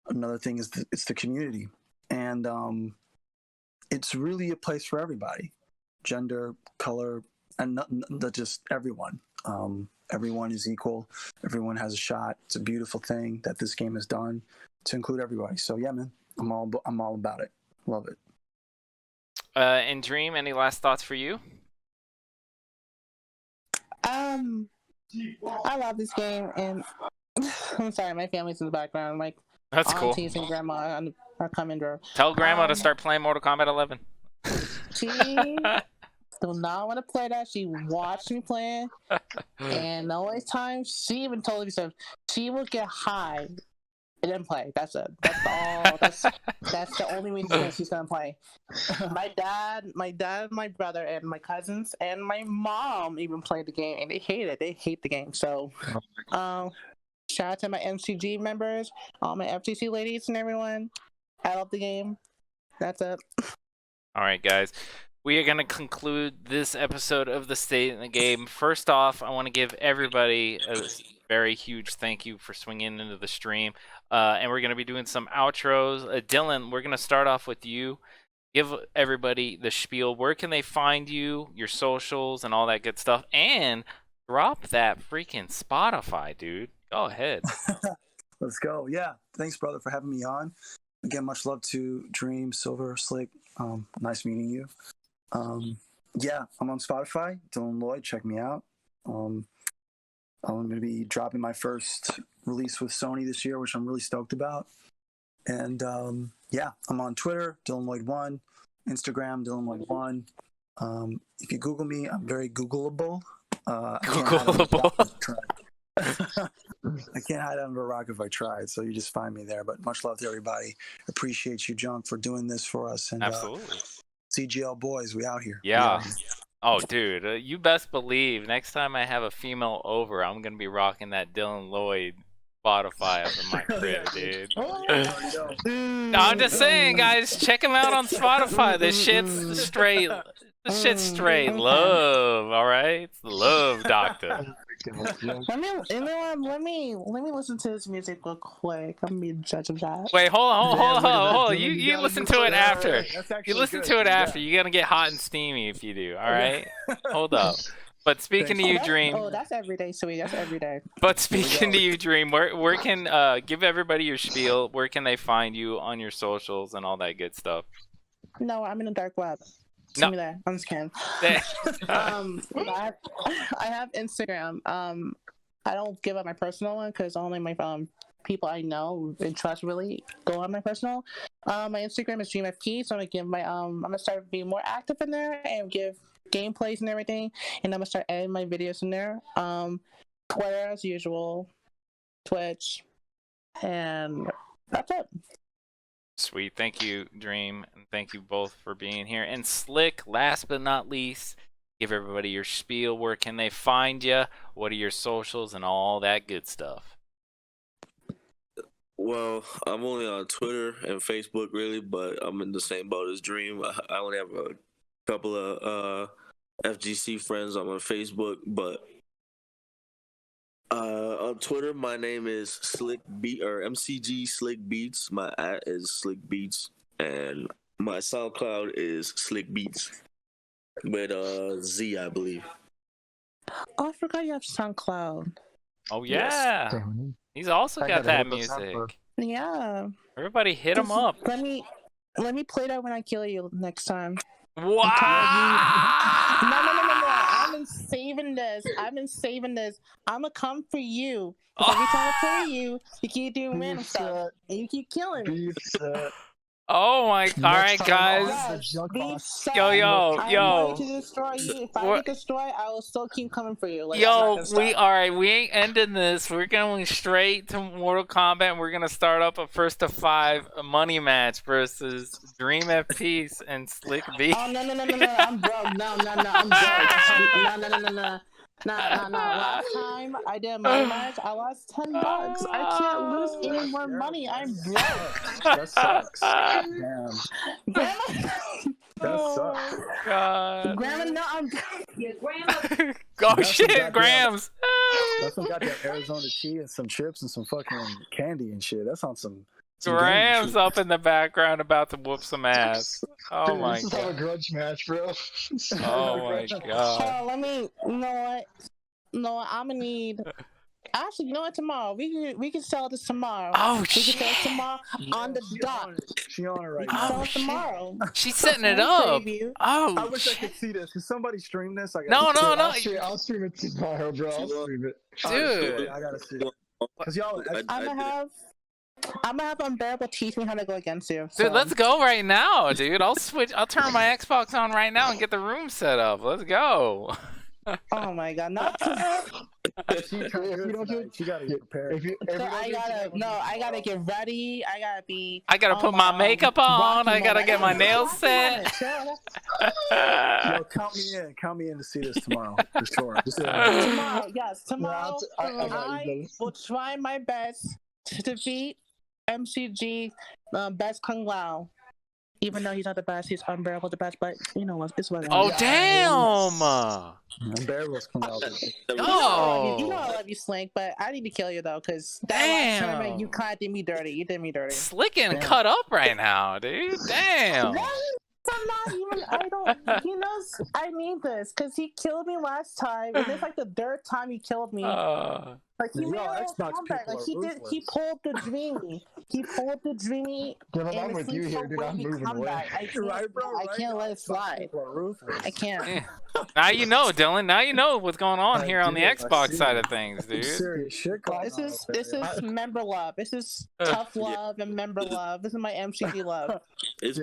B: another thing is it's the community, and it's really a place for everybody, gender, color, and not just everyone. Everyone is equal. Everyone has a shot. It's a beautiful thing that this game has done to include everybody. So yeah, man, I'm all about it. Love it.
A: And Dream, any last thoughts for you?
E: I love this game, and I'm sorry, my family's in the background. Like,
A: That's cool.
E: aunties and grandma are coming to.
A: Tell Grandma to start playing Mortal Kombat 11.
E: She do not want to play that. She watched me play it, and the only time she even told me so, she will get high and then play. That's it. That's all. That's the only reason she's gonna play. My dad, my brother, and my cousins, and my mom even played the game, and they hate it. They hate the game. So, shout out to my MCG members, all my FGC ladies, and everyone. I love the game. That's it.
A: All right, guys. We are going to conclude this episode of The State in the Game. First off, I want to give everybody a very huge thank you for swinging into the stream. And we're going to be doing some outros. Dylan, we're going to start off with you. Give everybody the spiel. Where can they find you, your socials, and all that good stuff? And drop that freaking Spotify, dude. Go ahead.
B: Let's go. Yeah. Thanks, brother, for having me on. Again, much love to Dream, Silver, Slick. Nice meeting you. Yeah, I'm on Spotify. Dylan Lloyd, check me out. I'm going to be dropping my first release with Sony this year, which I'm really stoked about. And yeah, I'm on Twitter, Dylan Lloyd 1, Instagram, Dylan Lloyd 1. If you Google me, I'm very Googleable.
A: Googleable.
B: I can't hide under a rock if I tried, so you just find me there. But much love to everybody. Appreciate you, Junk, for doing this for us. And
A: Absolutely.
B: CGL boys, we out here.
A: Yeah. Oh, dude, you best believe next time I have a female over, I'm gonna be rocking that Dylan Lloyd Spotify up in my crib, dude. No, I'm just saying, guys, check him out on Spotify. This shit's straight. This shit's straight love. All right, it's the love doctor.
E: Let me listen to his music real quick. I'm gonna be the judge of that.
A: Wait, hold on. You
H: gotta
A: listen
H: do
A: to it
H: that.
A: after.
H: That's
A: You
H: actually
A: listen
H: good.
A: to it after.
H: Yeah.
A: You're gonna get hot and steamy if you do. All right. Hold up. But speaking to you, Dream.
E: Oh, that's every day, sweet. That's every day.
A: But speaking to you, Dream, where can give everybody your spiel? Where can they find you on your socials and all that good stuff?
E: No, I'm in the dark web.
A: No.
E: See me there. I'm just kidding. I have Instagram. I don't give up my personal one because only my people I know and trust really go on my personal. My Instagram is DreamFpeace. So I'm gonna give my I'm gonna start being more active in there and give gameplays and everything, and I'm gonna start adding my videos in there. Twitter as usual, Twitch, and that's it.
A: Sweet. Thank you, Dream, and thank you both for being here. And Slick, last but not least, give everybody your spiel. Where can they find you? What are your socials and all that good stuff?
G: Well, I'm only on Twitter and Facebook, really, but I'm in the same boat as Dream. I only have a couple of FGC friends on my Facebook, but on Twitter, my name is MCG Slikbeatz. My @ is Slikbeatz, and my SoundCloud is Slikbeatz with Z, I believe.
E: Oh, I forgot you have SoundCloud.
A: Oh yeah, he's also
F: I
A: got
F: gotta
A: that
F: hit up the
A: music.
E: Yeah.
A: Everybody hit him up.
E: Let me play that when I kill you next time.
A: Wow!
E: No. I've been saving this. I'm gonna come for you. Every time I play you, you keep doing random stuff, and you keep killing me.
A: Oh my! All right, guys. Yo.
E: I'm ready to destroy you. If I get destroyed, I will still keep coming for you. Like,
A: We ain't ending this. We're going straight to Mortal Kombat. And we're gonna start up a first to 5 money match versus DreamFpeace and Slikbeatz.
E: Oh no! I'm broke. No, I'm broke. No. Last time I did a money match, I lost $10. I can't lose any more money. I'm broke.
B: That sucks. Damn.
E: Grandma,
B: That sucks.
A: God.
E: Grandma, no, I'm.
C: Yeah, grandma.
A: Oh
B: That's
A: shit,
B: some
A: Grams.
B: That's some goddamn Arizona tea and some chips and some fucking candy and shit. That's on some
A: Grams up in the background about to whoop some ass. Oh
F: Dude,
A: my
F: this is how a
A: god.
F: grudge match, bro.
A: Oh my god.
E: Let me. You know what? No, I'm gonna need. Actually, you know what? Tomorrow we can sell this tomorrow.
A: Oh
E: We can
A: shit.
E: sell it tomorrow on the dot.
B: She on it right
E: We can
B: now.
E: sell it
A: shit.
E: tomorrow.
A: She's setting it
E: I'll
A: up.
E: save you.
A: Oh
B: I wish I
A: shit.
B: could see this. Can somebody stream this? I
A: No.
F: I'll stream it tomorrow, bro. I'll stream it.
A: Dude.
B: I gotta see it. Cause y'all,
E: I'm gonna have Unbearable teach me how to go against you. So.
A: Dude, let's go right now, dude. I'll turn my Xbox on right now and get the room set up. Let's go.
E: Oh my god, not
B: she gotta get prepared.
E: I gotta get ready. I gotta be.
A: I gotta put my makeup on. I gotta get my nails set.
B: Yo, count me in to see this tomorrow for sure.
E: Tomorrow, yes, tomorrow.
F: I
E: will try my best to defeat MCG, best Kung Lao. Even though he's not the best, he's Unbearable the best. But you know what? It's what.
A: Oh damn!
B: Unbearable's come out.
A: Oh.
E: You know I love you, Slink, but I need to kill you though, cause that last tournament you kind of did me dirty. You did me dirty.
A: Slicking cut up right now, dude. Damn.
E: I'm not even. I don't. He knows I need this because he killed me last time, and it's like the third time he killed me. Like he made a little comeback. Like he did. He pulled the dreamy. He pulled the dreamy.
F: Dylan, I'm with you here, dude. I'm moving away.
E: I can't let it slide. I can't.
A: Now you know, Dylan. Now you know what's going on here on the Xbox side of things, dude.
B: Serious shit.
E: This is member love. This is tough love and member love. This is my MCG love.
G: It's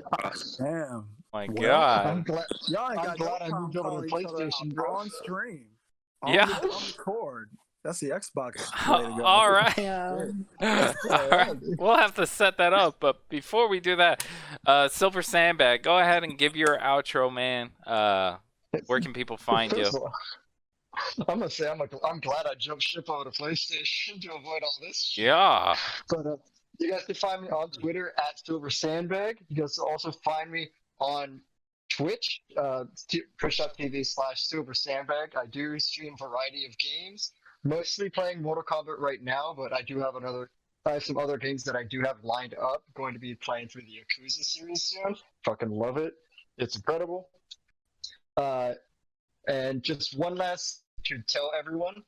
B: Damn.
A: My God.
F: I'm glad.
B: Y'all ain't
F: I'm
B: got
F: glad
B: no
F: I moved
B: problem
F: over to
B: calling each other
F: PlayStation, bro.
B: on stream.
A: Yeah.
B: On record. That's the Xbox way to go.
A: All right.
E: Yeah.
A: All right. We'll have to set that up. But before we do that, SilverSandBag, go ahead and give your outro, man. Where can people find you?
F: First of all, I'm gonna say I'm glad I jumped ship over to PlayStation to avoid all this shit.
A: Yeah.
F: But you guys can find me on Twitter at SilverSandbag. You guys can also find me on Twitch, twitch.tv/SilverSandbag. I do stream a variety of games, mostly playing Mortal Kombat right now, but I have some other games that I do have lined up. Going to be playing through the Yakuza series soon. Fucking love it. It's incredible. And just one last to tell everyone,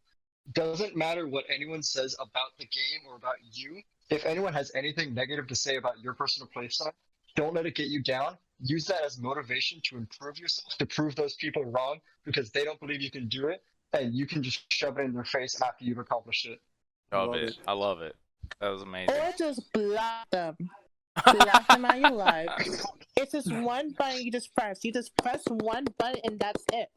F: doesn't matter what anyone says about the game or about you. If anyone has anything negative to say about your personal playstyle, don't let it get you down. Use that as motivation to improve yourself, to prove those people wrong because they don't believe you can do it, and you can just shove it in their face after you've accomplished it.
A: Love it. I love it. That was amazing.
E: Or just block them. Block them out your life. It's just one button you just press. You just press one button and that's it.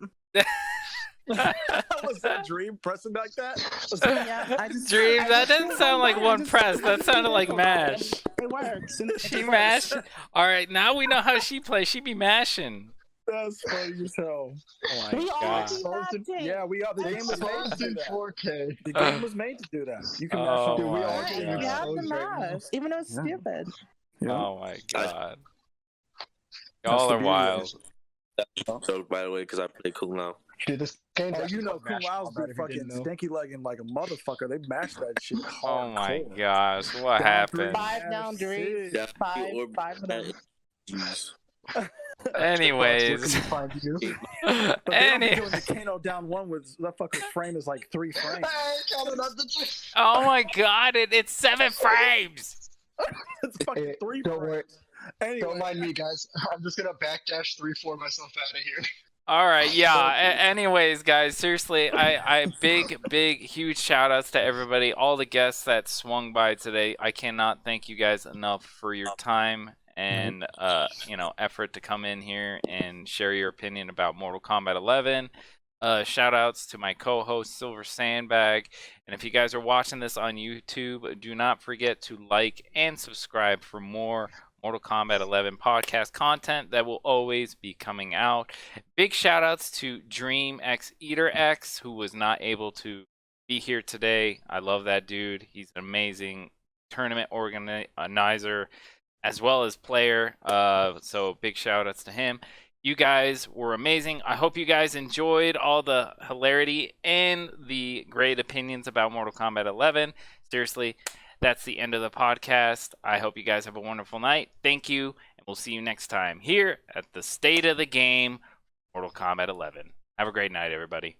B: Was that Dream pressing like that?
E: Yeah,
A: Dream, that didn't sound like one press. That sounded like mash.
E: It works.
A: She mashed. All right, now we know how she plays. She be mashing.
B: That's funny as hell.
A: Oh my
E: We all
A: god.
E: do that.
B: Yeah, we are. The game was made to
F: Exposed
B: do
F: in
B: that.
F: 4K.
B: The game was made to do that. You can mash
A: Oh
B: up.
F: Dude, we
A: my
F: all
E: Yeah,
F: get
E: you have
A: god.
E: to
F: exposed right now.
E: mash, even though it's
B: Yeah.
E: stupid.
B: Yeah.
A: Oh my god.
B: That's
A: Y'all
B: the
A: are
B: beauty of
A: wild.
G: So by the way, because I play Kung Lao.
F: Dude, this game's
B: Oh,
F: actually
B: you know,
F: called
B: Kung
F: Mash
B: Lao's
F: Combat,
B: be
F: if you
B: fucking
F: didn't know.
B: stinky legging like a motherfucker. They mash that shit hardcore.
A: Oh my gosh. What
B: Down
A: happened?
E: 5 down, Dream.
B: Shit.
E: 5 of them.
G: Jeez.
A: Anyways.
F: Where can we find you?
B: But they don't be
A: Any.
B: doing the Kano down one with that fucking frame is like 3 frames.
F: Hey, counted up the
A: Oh my god, it's 7 frames.
B: It's fucking
F: Hey,
B: 3
F: don't
B: frames.
F: worry.
B: Anyway,
F: Don't mind me, guys. I'm just gonna backdash 3-4 myself out of here.
A: All right, yeah. Anyways, guys, seriously, I big, huge shout outs to everybody, all the guests that swung by today. I cannot thank you guys enough for your time and effort to come in here and share your opinion about Mortal Kombat 11. Shout outs to my co-host SilverSandbag, and if you guys are watching this on YouTube, do not forget to like and subscribe for more Mortal Kombat 11 podcast content that will always be coming out. Big shout outs to DreamXEaterX, who was not able to be here today. I love that dude. He's an amazing tournament organizer as well as player. So big shout outs to him. You guys were amazing. I hope you guys enjoyed all the hilarity and the great opinions about Mortal Kombat 11. Seriously, that's the end of the podcast. I hope you guys have a wonderful night. Thank you, and we'll see you next time here at the State of the Game, Mortal Kombat 11. Have a great night, everybody.